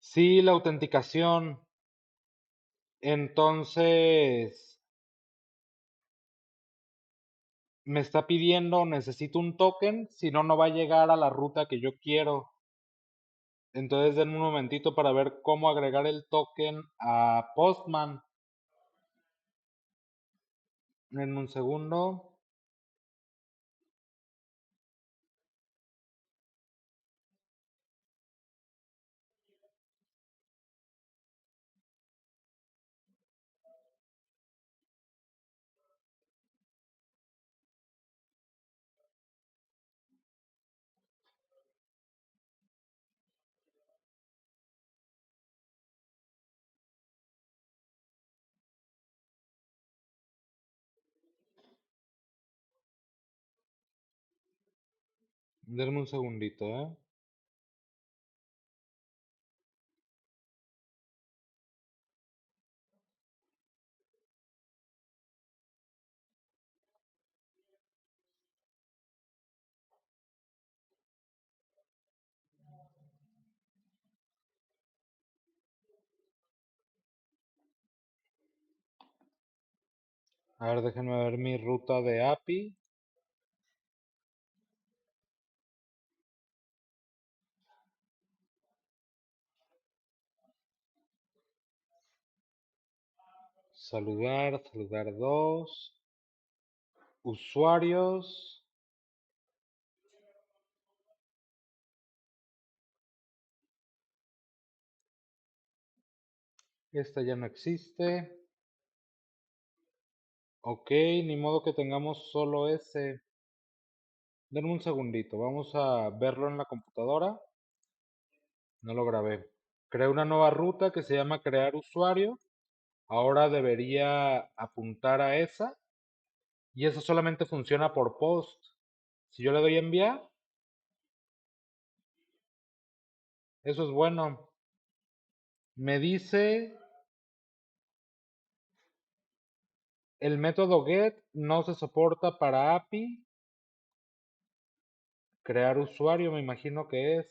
A: sí, la autenticación. Entonces, me está pidiendo, necesito un token, si no, no va a llegar a la ruta que yo quiero. Entonces, denme un momentito para ver cómo agregar el token a Postman. Denme un segundo. Denme un segundito, ¿eh? A ver, déjenme ver mi ruta de API. Saludar, saludar dos. Usuarios. Esta ya no existe. Ok, ni modo que tengamos solo ese. Denme un segundito, vamos a verlo en la computadora. No lo grabé. Creé una nueva ruta que se llama crear usuario. Ahora debería apuntar a esa. Y esa solamente funciona por post. Si yo le doy a enviar, eso es bueno. Me dice el método get no se soporta para API. Crear usuario, me imagino que es.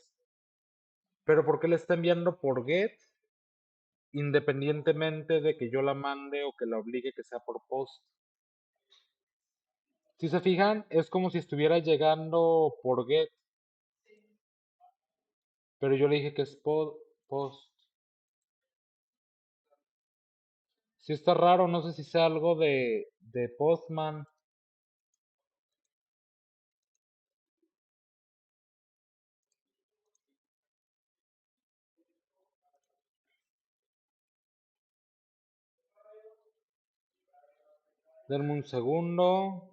A: Pero ¿por qué le está enviando por get? Independientemente de que yo la mande o que la obligue que sea por post. Si se fijan, es como si estuviera llegando por get, pero yo le dije que es post. Si está raro, no sé si sea algo de Postman. Denme un segundo.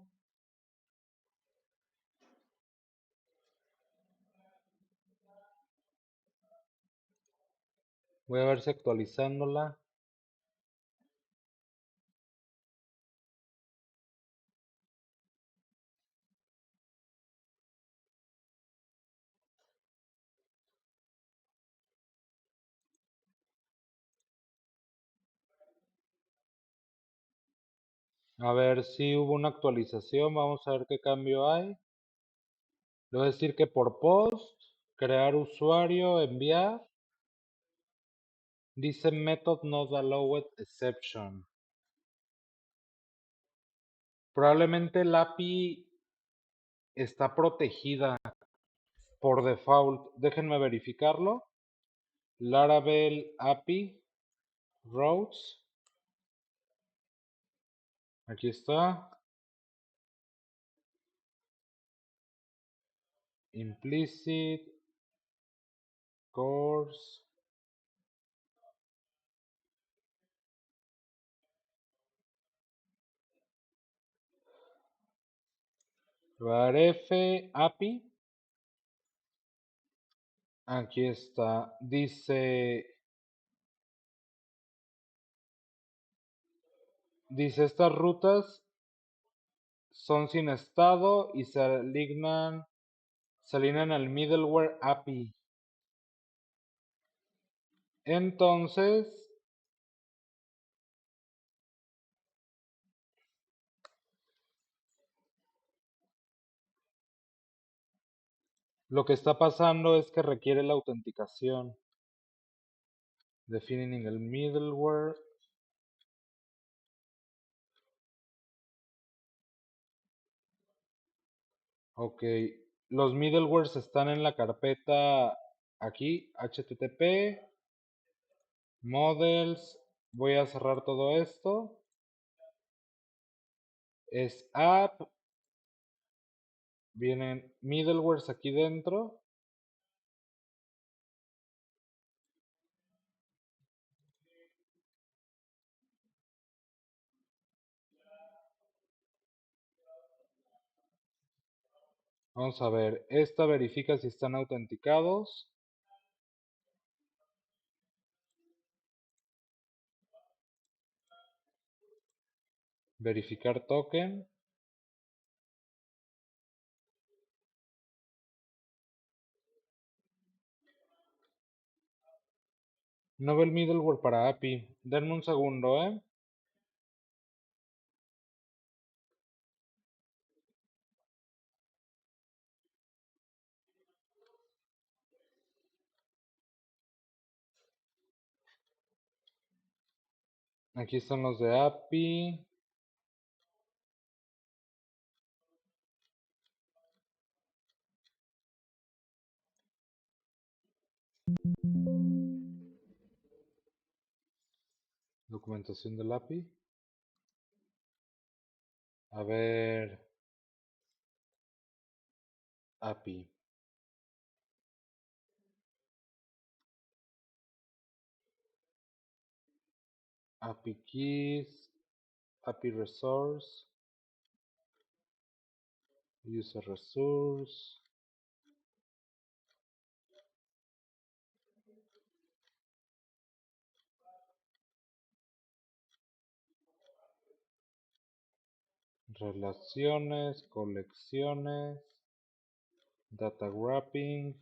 A: Voy a ver si actualizándola. A ver si hubo una actualización. Vamos a ver qué cambio hay. Le voy a decir que por post, crear usuario, enviar. Dice method not allowed exception. Probablemente el API está protegida por default. Déjenme verificarlo. Laravel API routes. Aquí está. Implicit course. Varef API. Aquí está. Dice estas rutas son sin estado y se alinean al middleware API. Entonces, lo que está pasando es que requiere la autenticación. Defining el middleware. Ok. Los middlewares están en la carpeta aquí, HTTP, models. Voy a cerrar todo esto. Es app. Vienen middlewares aquí dentro. Vamos a ver. Esta verifica si están autenticados. Verificar token. No ve el middleware para API. Denme un segundo, ¿eh? Aquí están los de API. Documentación del API. A ver. API. API keys. API resource. User resource. Relaciones, colecciones, data wrapping,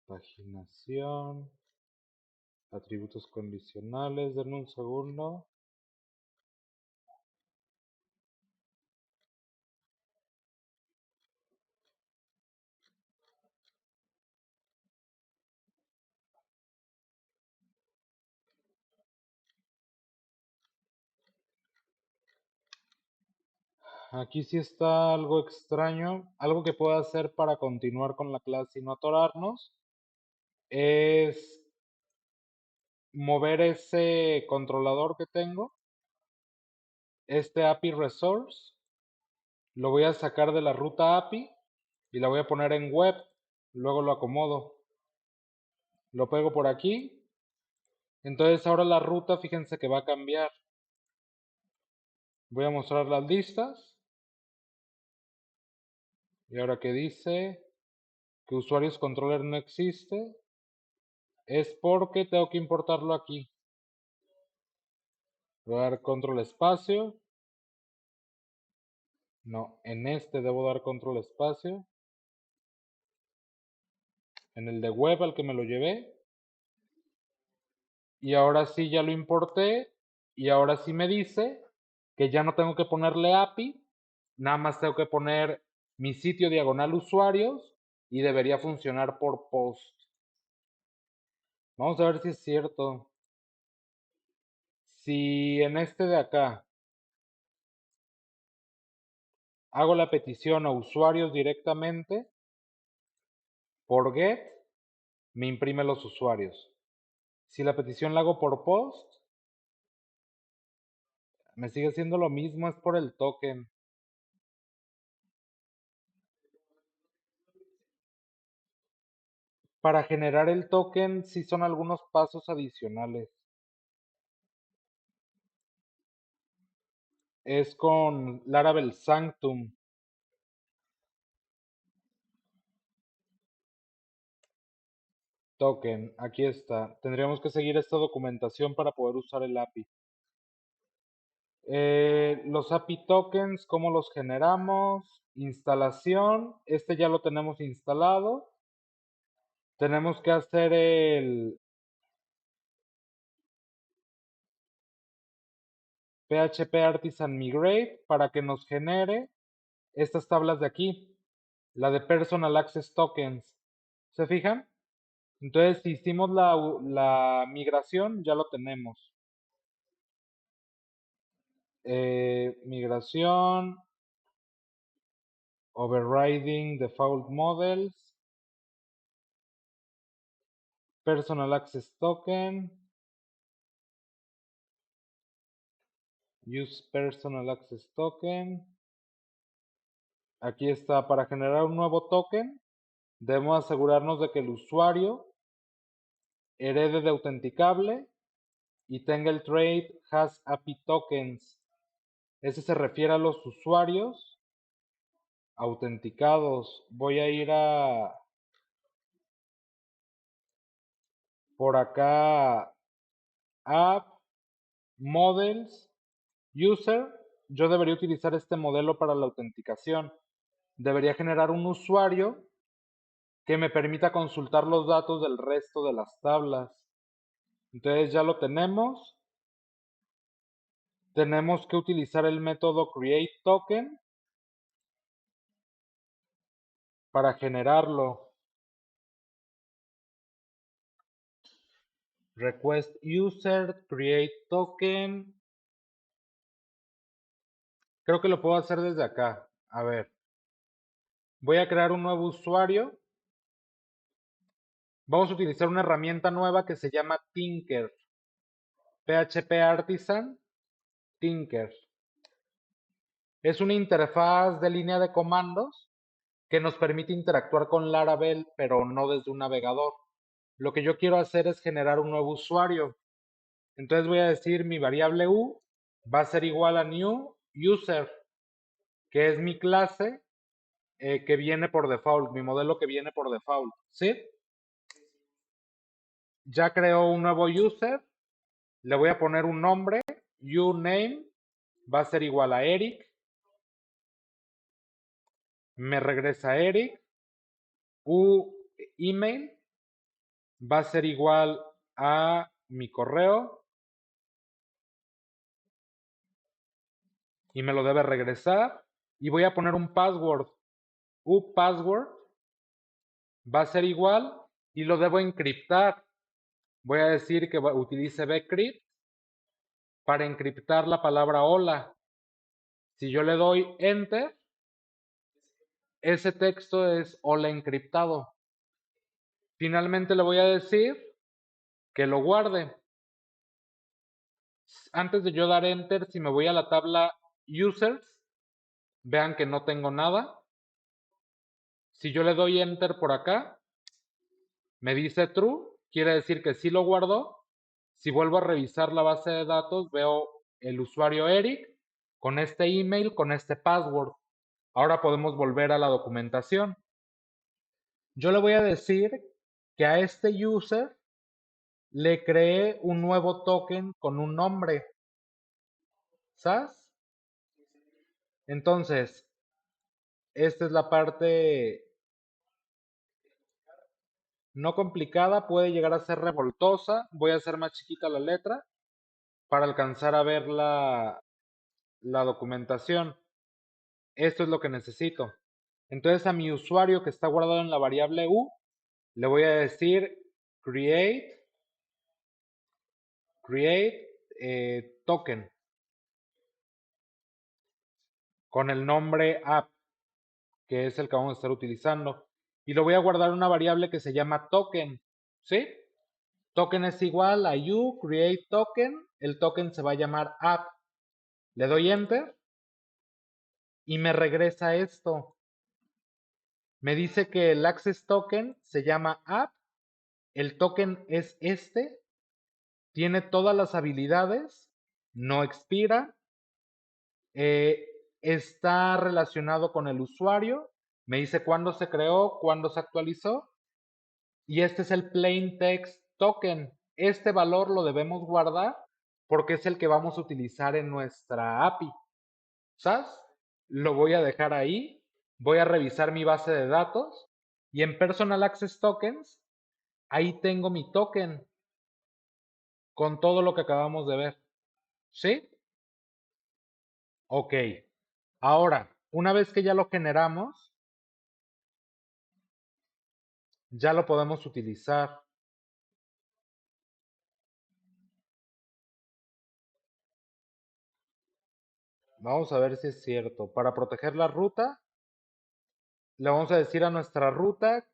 A: paginación, atributos condicionales. Denme un segundo. Aquí sí está algo extraño. Algo que puedo hacer para continuar con la clase y no atorarnos es mover ese controlador que tengo, este API Resource, lo voy a sacar de la ruta API y la voy a poner en web. Luego lo acomodo. Lo pego por aquí. Entonces ahora la ruta, fíjense que va a cambiar. Voy a mostrar las listas. Y ahora que dice que usuarios controller no existe, es porque tengo que importarlo aquí. Voy a dar control espacio. No, en este debo dar control espacio. En el de web al que me lo llevé. Y ahora sí ya lo importé. Y ahora sí me dice que ya no tengo que ponerle API. Nada más tengo que poner mi sitio diagonal usuarios y debería funcionar por post. Vamos a ver si es cierto. Si en este de acá hago la petición a usuarios directamente, por get, me imprime los usuarios. Si la petición la hago por post, me sigue siendo lo mismo, es por el token. Para generar el token, sí son algunos pasos adicionales. Es con Laravel Sanctum. Token, aquí está. Tendríamos que seguir esta documentación para poder usar el API. Los API tokens, ¿cómo los generamos? Instalación, este ya lo tenemos instalado. Tenemos que hacer el PHP Artisan Migrate para que nos genere estas tablas de aquí, la de Personal Access Tokens. ¿Se fijan? Entonces, si hicimos la migración, ya lo tenemos. Migración, overriding default models, personal access token, use personal access token. Aquí está, para generar un nuevo token, debemos asegurarnos de que el usuario herede de autenticable y tenga el trait has API tokens. Ese se refiere a los usuarios autenticados. Voy a ir a por acá app, models, user. Yo debería utilizar este modelo para la autenticación. Debería generar un usuario que me permita consultar los datos del resto de las tablas. Entonces ya lo tenemos. Tenemos que utilizar el método createToken para generarlo. Request user, create token. Creo que lo puedo hacer desde acá. A ver. Voy a crear un nuevo usuario. Vamos a utilizar una herramienta nueva que se llama Tinker. PHP Artisan Tinker. Es una interfaz de línea de comandos que nos permite interactuar con Laravel, pero no desde un navegador. Lo que yo quiero hacer es generar un nuevo usuario. Entonces voy a decir mi variable u va a ser igual a new user, que es mi clase que viene por default, mi modelo que viene por default. ¿Sí? Ya creó un nuevo user, le voy a poner un nombre, uname va a ser igual a Eric, me regresa Eric, u email va a ser igual a mi correo y me lo debe regresar y voy a poner un password, u password va a ser igual y lo debo encriptar. Voy a decir que utilice bcrypt para encriptar la palabra hola. Si yo le doy enter, ese texto es hola encriptado. Finalmente le voy a decir que lo guarde. Antes de yo dar enter, si me voy a la tabla users, vean que no tengo nada. Si yo le doy enter por acá, me dice true, quiere decir que sí lo guardó. Si vuelvo a revisar la base de datos, veo el usuario Eric con este email, con este password. Ahora podemos volver a la documentación. Yo le voy a decir que a este user le creé un nuevo token con un nombre. ¿Sabes? Entonces, esta es la parte no complicada, puede llegar a ser revoltosa. Voy a hacer más chiquita la letra para alcanzar a ver la documentación. Esto es lo que necesito. Entonces a mi usuario que está guardado en la variable u, le voy a decir create token con el nombre app, que es el que vamos a estar utilizando. Y lo voy a guardar en una variable que se llama token. ¿Sí? Token es igual a you, create token. El token se va a llamar app. Le doy enter y me regresa esto. Me dice que el access token se llama app. El token es este. Tiene todas las habilidades. No expira. eh, Está relacionado con el usuario. Me dice cuándo se creó, cuándo se actualizó. Y este es el plain text token. Este valor lo debemos guardar porque es el que vamos a utilizar en nuestra API. ¿Sabes? Lo voy a dejar ahí. Voy a revisar mi base de datos. Y en Personal Access Tokens, ahí tengo mi token con todo lo que acabamos de ver. ¿Sí? Ok. Ahora, una vez que ya lo generamos, ya lo podemos utilizar. Vamos a ver si es cierto. Para proteger la ruta, le vamos a decir a nuestra ruta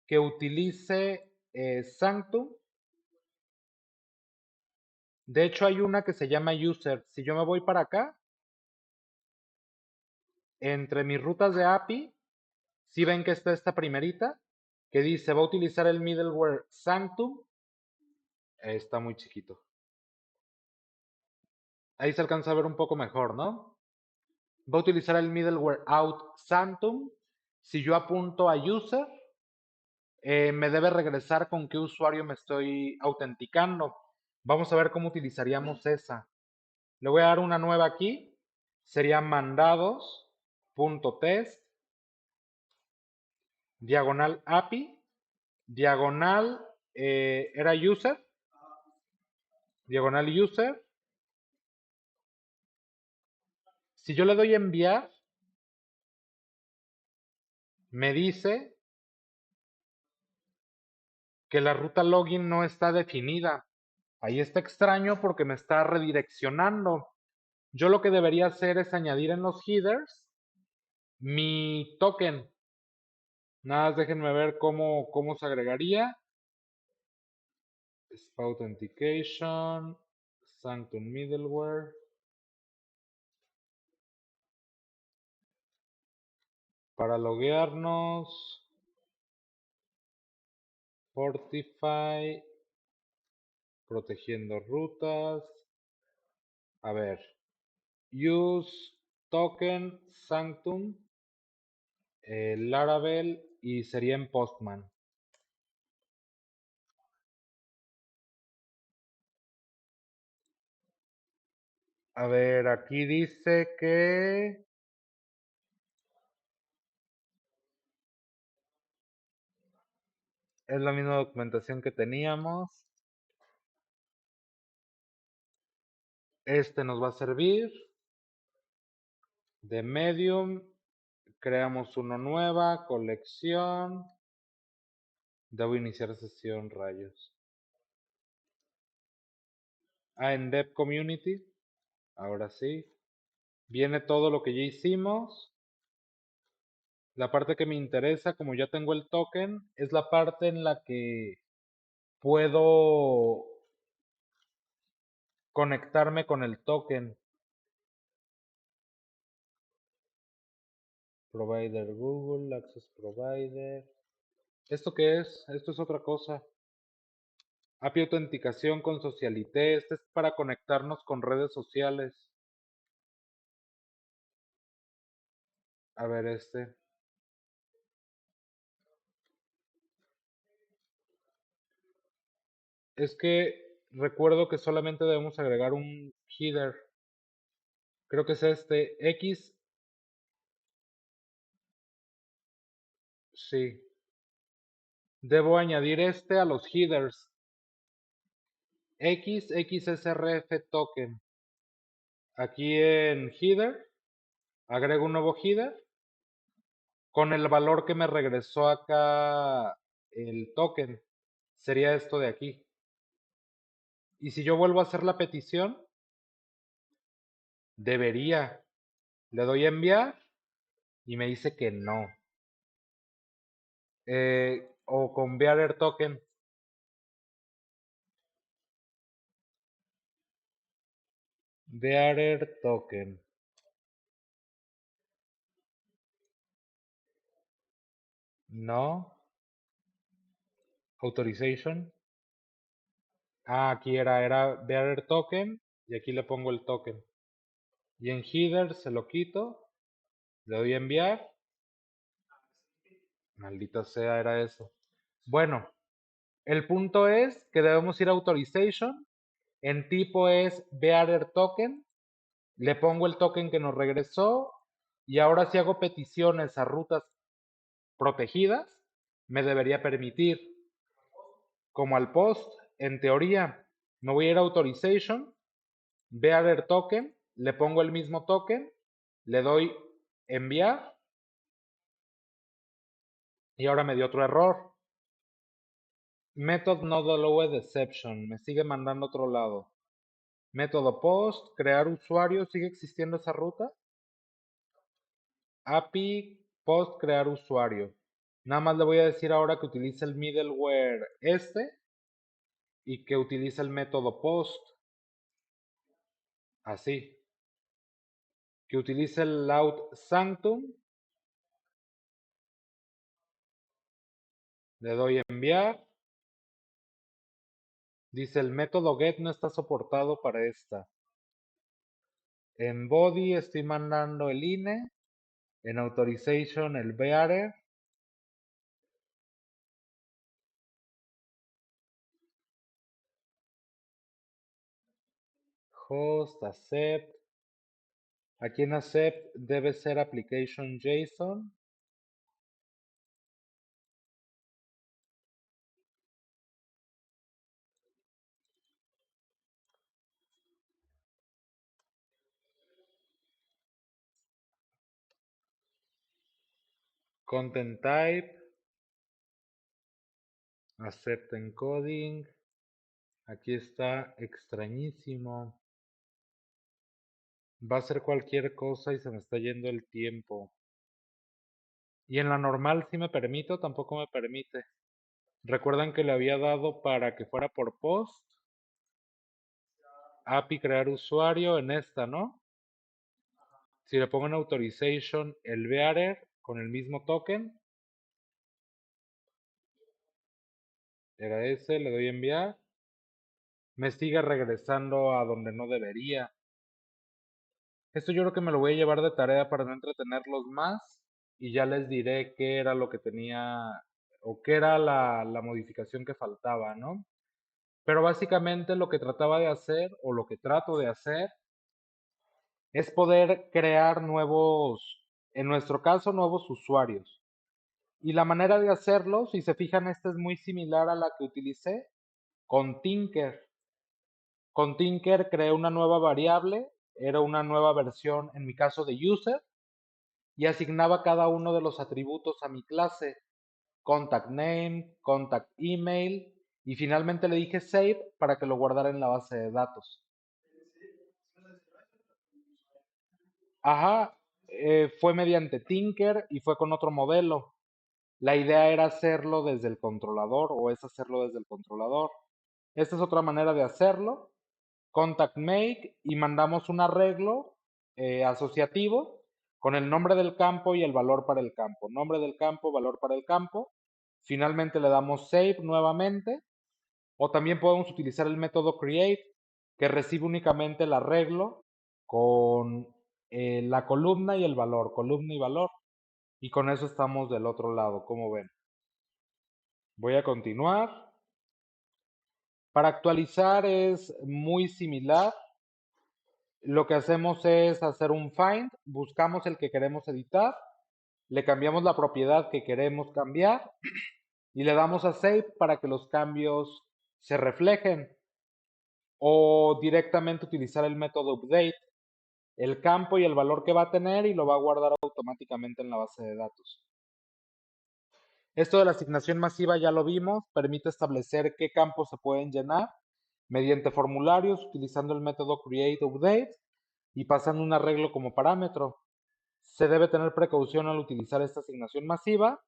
A: que utilice Sanctum. De hecho, hay una que se llama user. Si yo me voy para acá, entre mis rutas de API, si ven que está esta primerita, que dice va a utilizar el middleware Sanctum. Está muy chiquito. Ahí se alcanza a ver un poco mejor, ¿no? Va a utilizar el middleware out Sanctum. Si yo apunto a user, me debe regresar con qué usuario me estoy autenticando. Vamos a ver cómo utilizaríamos esa. Le voy a dar una nueva aquí. Sería mandados.test, diagonal API, diagonal, era user, diagonal user. Si yo le doy enviar, me dice que la ruta login no está definida. Ahí está extraño porque me está redireccionando. Yo lo que debería hacer es añadir en los headers mi token. Nada más déjenme ver cómo se agregaría. SPA Authentication, Sanctum Middleware. Para loguearnos, Fortify, protegiendo rutas. A ver, use token Sanctum, Laravel y sería en Postman. A ver, aquí dice que es la misma documentación que teníamos. Este nos va a servir. De Medium, creamos uno nueva, colección. Debo iniciar sesión, rayos. En Dev Community. Ahora sí. Viene todo lo que ya hicimos. La parte que me interesa, como ya tengo el token, es la parte en la que puedo conectarme con el token. Provider Google, Access Provider. ¿Esto qué es? Esto es otra cosa. API autenticación con Socialité. Este es para conectarnos con redes sociales. A ver, este. Es que recuerdo que solamente debemos agregar un header. Creo que es este. X, sí. Debo añadir este a los headers. XSRF token. Aquí en header, agrego un nuevo header con el valor que me regresó acá el token. Sería esto de aquí. Y si yo vuelvo a hacer la petición, debería. Le doy a enviar y me dice que no. O con bearer token. Bearer token. No. Authorization. Ah, aquí era bearer token y aquí le pongo el token. Y en header se lo quito, le doy a enviar. Maldita sea, era eso. Bueno, el punto es que debemos ir a authorization. En tipo es bearer token. Le pongo el token que nos regresó. Y ahora si hago peticiones a rutas protegidas, me debería permitir. Como al post, en teoría, me voy a ir a authorization, bearer token, le pongo el mismo token, le doy enviar y ahora me dio otro error. Method not allowed exception, me sigue mandando a otro lado. Método post, crear usuario, ¿sigue existiendo esa ruta? API post, crear usuario. Nada más le voy a decir ahora que utilice el middleware este y que utilice el método post, así. Que utilice el loud sanctum, le doy enviar. Dice el método get no está soportado para esta. En body estoy mandando el INE. En authorization el bearer. Host, accept. Aquí en accept debe ser application JSON. Content type. Accept encoding. Aquí está extrañísimo. Va a ser cualquier cosa y se me está yendo el tiempo. Y en la normal sí me permito, tampoco me permite. Recuerdan que le había dado para que fuera por post. API crear usuario en esta, ¿no? Si le pongo en authorization el bearer con el mismo token, era ese, le doy a enviar. Me sigue regresando a donde no debería. Esto yo creo que me lo voy a llevar de tarea para no entretenerlos más y ya les diré qué era lo que tenía o qué era la modificación que faltaba, ¿no? Pero básicamente lo que trataba de hacer o lo que trato de hacer es poder crear nuevos, en nuestro caso, nuevos usuarios. Y la manera de hacerlo, si se fijan, esta es muy similar a la que utilicé con Tinker. Con Tinker creé una nueva variable, era una nueva versión, en mi caso, de user, y asignaba cada uno de los atributos a mi clase. Contact name, contact email, y finalmente le dije save para que lo guardara en la base de datos. Ajá, fue mediante Tinker y fue con otro modelo. La idea era hacerlo desde el controlador o es hacerlo desde el controlador. Esta es otra manera de hacerlo. Contact make y mandamos un arreglo asociativo con el nombre del campo y el valor para el campo. Nombre del campo, valor para el campo. Finalmente le damos save nuevamente. O también podemos utilizar el método create que recibe únicamente el arreglo con la columna y el valor, columna y valor. Y con eso estamos del otro lado, como ven. Voy a continuar. Para actualizar es muy similar. Lo que hacemos es hacer un find, buscamos el que queremos editar, le cambiamos la propiedad que queremos cambiar y le damos a save para que los cambios se reflejen o directamente utilizar el método update, el campo y el valor que va a tener y lo va a guardar automáticamente en la base de datos. Esto de la asignación masiva ya lo vimos, permite establecer qué campos se pueden llenar mediante formularios utilizando el método createUpdate y pasando un arreglo como parámetro. Se debe tener precaución al utilizar esta asignación masiva,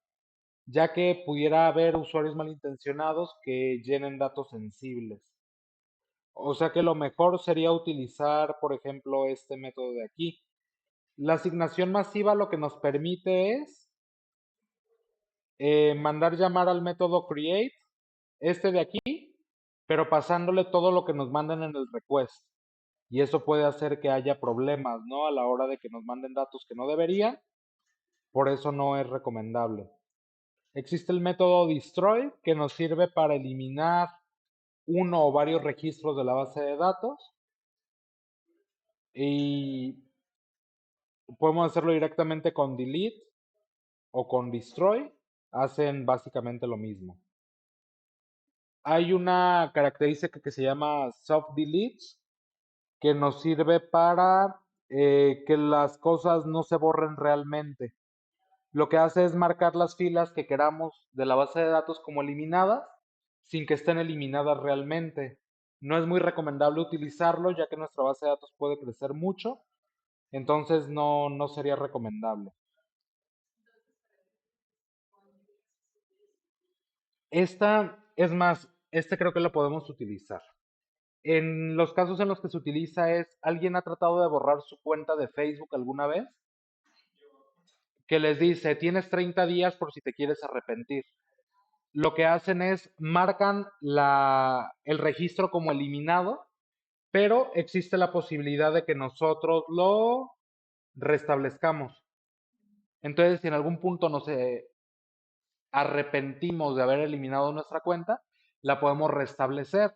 A: ya que pudiera haber usuarios malintencionados que llenen datos sensibles. O sea que lo mejor sería utilizar, por ejemplo, este método de aquí. La asignación masiva lo que nos permite es mandar llamar al método create, este de aquí, pero pasándole todo lo que nos mandan en el request. Y eso puede hacer que haya problemas, ¿no? A la hora de que nos manden datos que no deberían. Por eso no es recomendable. Existe el método destroy que nos sirve para eliminar uno o varios registros de la base de datos. Y podemos hacerlo directamente con delete o con destroy. Hacen básicamente lo mismo. Hay una característica que se llama soft deletes que nos sirve para que las cosas no se borren realmente. Lo que hace es marcar las filas que queramos de la base de datos como eliminadas sin que estén eliminadas realmente. No es muy recomendable utilizarlo ya que nuestra base de datos puede crecer mucho, entonces no sería recomendable. Esta, es más, este creo que lo podemos utilizar. En los casos en los que se utiliza es, ¿alguien ha tratado de borrar su cuenta de Facebook alguna vez? Que les dice, tienes 30 días por si te quieres arrepentir. Lo que hacen es, marcan el registro como eliminado, pero existe la posibilidad de que nosotros lo restablezcamos. Entonces, si en algún punto nos arrepentimos de haber eliminado nuestra cuenta, la podemos restablecer.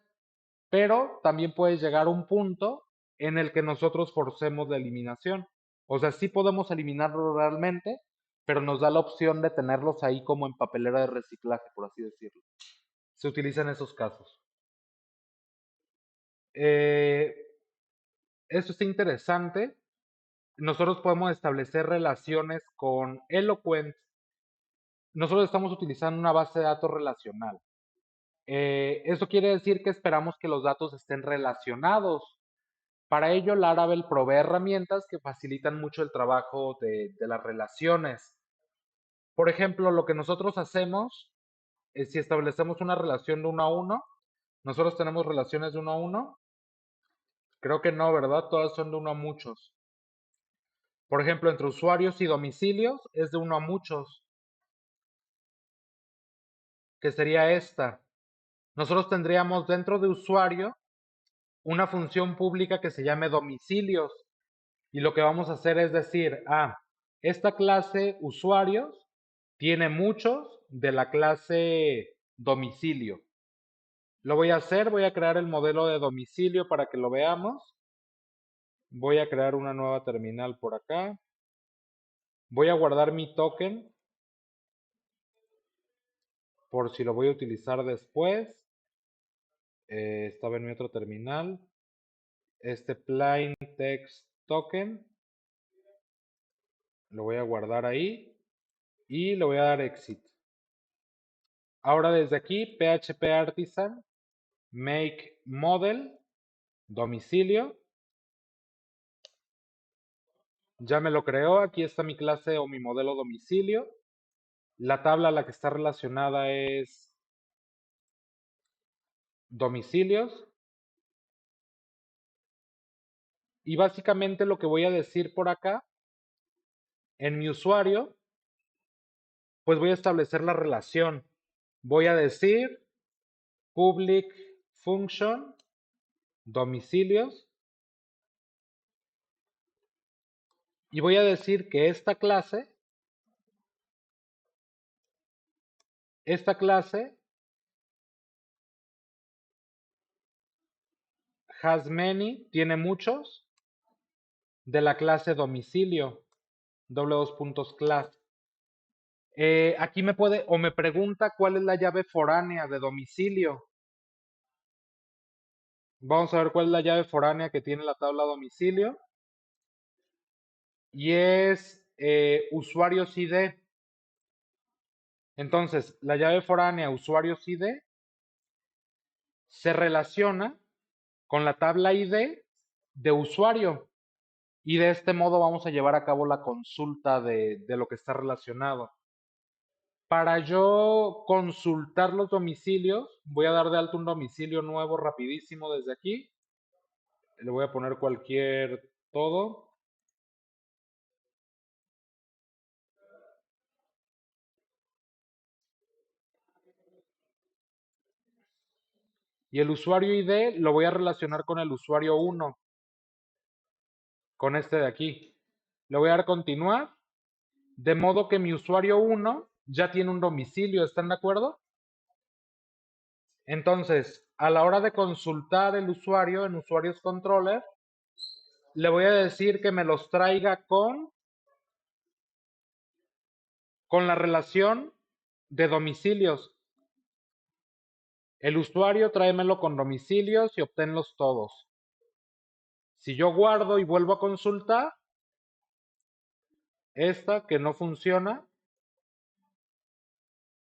A: Pero también puede llegar un punto en el que nosotros forcemos la eliminación. O sea, sí podemos eliminarlo realmente, pero nos da la opción de tenerlos ahí como en papelera de reciclaje, por así decirlo. Se utiliza en esos casos. Eh, Esto está interesante. Nosotros podemos establecer relaciones con Eloquent. Nosotros estamos utilizando una base de datos relacional. Eso quiere decir que esperamos que los datos estén relacionados. Para ello, Laravel provee herramientas que facilitan mucho el trabajo de las relaciones. Por ejemplo, lo que nosotros hacemos es si establecemos una relación de uno a uno, nosotros tenemos relaciones de uno a uno. Creo que no, ¿verdad? Todas son de uno a muchos. Por ejemplo, entre usuarios y domicilios es de uno a muchos, que sería esta. Nosotros tendríamos dentro de usuario una función pública que se llame domicilios. Y lo que vamos a hacer es decir, esta clase usuarios tiene muchos de la clase domicilio. Lo voy a hacer, voy a crear el modelo de domicilio para que lo veamos. Voy a crear una nueva terminal por acá. Voy a guardar mi token por si lo voy a utilizar después. Estaba en mi otro terminal. Este plain text token lo voy a guardar ahí y le voy a dar exit. Ahora desde aquí, PHP Artisan, make model, domicilio. Ya me lo creó, aquí está mi clase o mi modelo domicilio. La tabla a la que está relacionada es domicilios. Y básicamente lo que voy a decir por acá, en mi usuario, pues voy a establecer la relación. Voy a decir public function domicilios y voy a decir que esta clase has many, tiene muchos, de la clase domicilio, doble dos puntos class. Aquí me puede o me pregunta cuál es la llave foránea de domicilio. Vamos a ver cuál es la llave foránea que tiene la tabla domicilio. Y es usuarios ID. Entonces, la llave foránea usuarios ID se relaciona con la tabla ID de usuario. Y de este modo vamos a llevar a cabo la consulta de lo que está relacionado. Para yo consultar los domicilios, voy a dar de alta un domicilio nuevo rapidísimo desde aquí. Le voy a poner cualquier todo. Y el usuario ID lo voy a relacionar con el usuario 1, con este de aquí. Le voy a dar continuar, de modo que mi usuario 1 ya tiene un domicilio, ¿están de acuerdo? Entonces, a la hora de consultar el usuario en usuarios controller, le voy a decir que me los traiga con la relación de domicilios. El usuario tráemelo con domicilios y obténlos todos. Si yo guardo y vuelvo a consultar, esta que no funciona,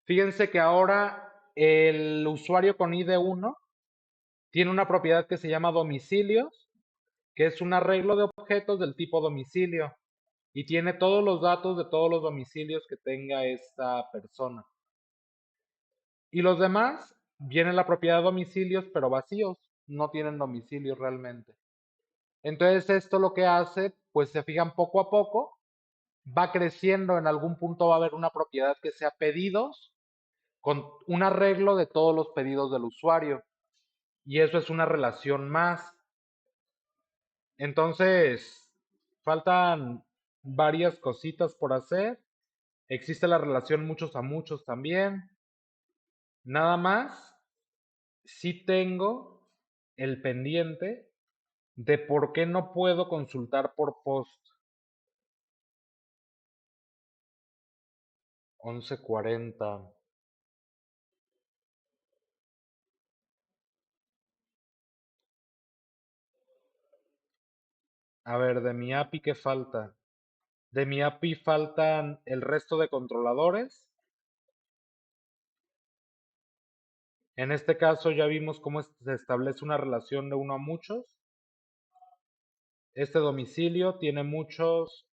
A: fíjense que ahora el usuario con ID 1 tiene una propiedad que se llama domicilios, que es un arreglo de objetos del tipo domicilio y tiene todos los datos de todos los domicilios que tenga esta persona. Y los demás vienen la propiedad de domicilios, pero vacíos, no tienen domicilio realmente. Entonces esto lo que hace, pues se fijan poco a poco, va creciendo, en algún punto va a haber una propiedad que sea pedidos con un arreglo de todos los pedidos del usuario. Y eso es una relación más. Entonces, faltan varias cositas por hacer. Existe la relación muchos a muchos también. Nada más, sí tengo el pendiente de por qué no puedo consultar por post. 11:40. A ver, de mi API, ¿qué falta? De mi API faltan el resto de controladores. En este caso ya vimos cómo se establece una relación de uno a muchos. Este domicilio tiene muchos,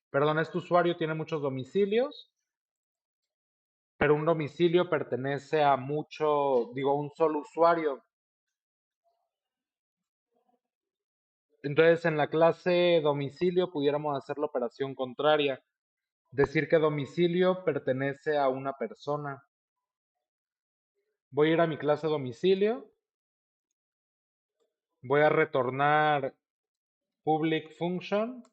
A: perdón, este usuario tiene muchos domicilios, pero un domicilio pertenece a a un solo usuario. Entonces, en la clase domicilio pudiéramos hacer la operación contraria, decir que domicilio pertenece a una persona. Voy a ir a mi clase domicilio, voy a retornar public function,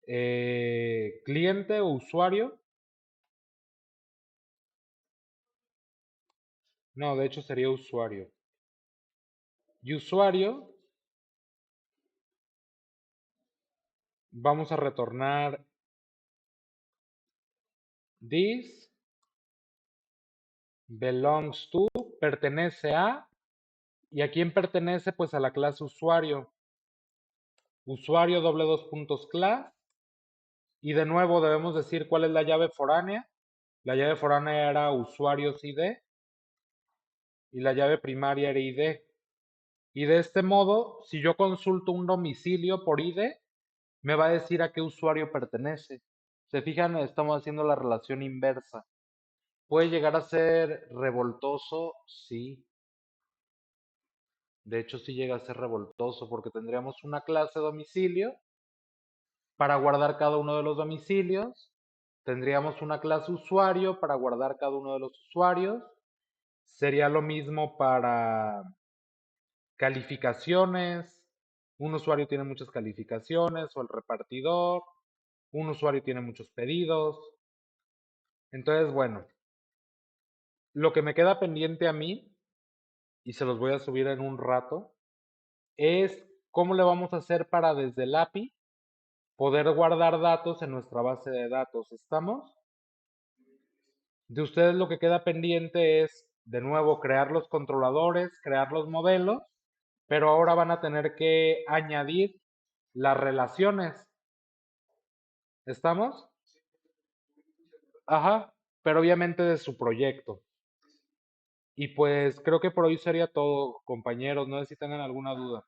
A: cliente o usuario. No, de hecho sería usuario. Y usuario, vamos a retornar this belongs to, pertenece a, y a quién pertenece, pues a la clase usuario. Usuario doble dos puntos class, y de nuevo debemos decir cuál es la llave foránea. La llave foránea era usuarios ID y la llave primaria era ID. Y de este modo, si yo consulto un domicilio por ID, me va a decir a qué usuario pertenece. Se fijan, estamos haciendo la relación inversa. ¿Puede llegar a ser revoltoso? Sí, de hecho sí llega a ser revoltoso porque tendríamos una clase domicilio para guardar cada uno de los domicilios, tendríamos una clase usuario para guardar cada uno de los usuarios, sería lo mismo para calificaciones, un usuario tiene muchas calificaciones o el repartidor, un usuario tiene muchos pedidos. Entonces, bueno, lo que me queda pendiente a mí, y se los voy a subir en un rato, es cómo le vamos a hacer para desde el API poder guardar datos en nuestra base de datos. ¿Estamos? De ustedes lo que queda pendiente es, de nuevo, crear los controladores, crear los modelos, pero ahora van a tener que añadir las relaciones. ¿Estamos? Ajá, pero obviamente de su proyecto. Y pues creo que por hoy sería todo, compañeros. No sé si tengan alguna duda.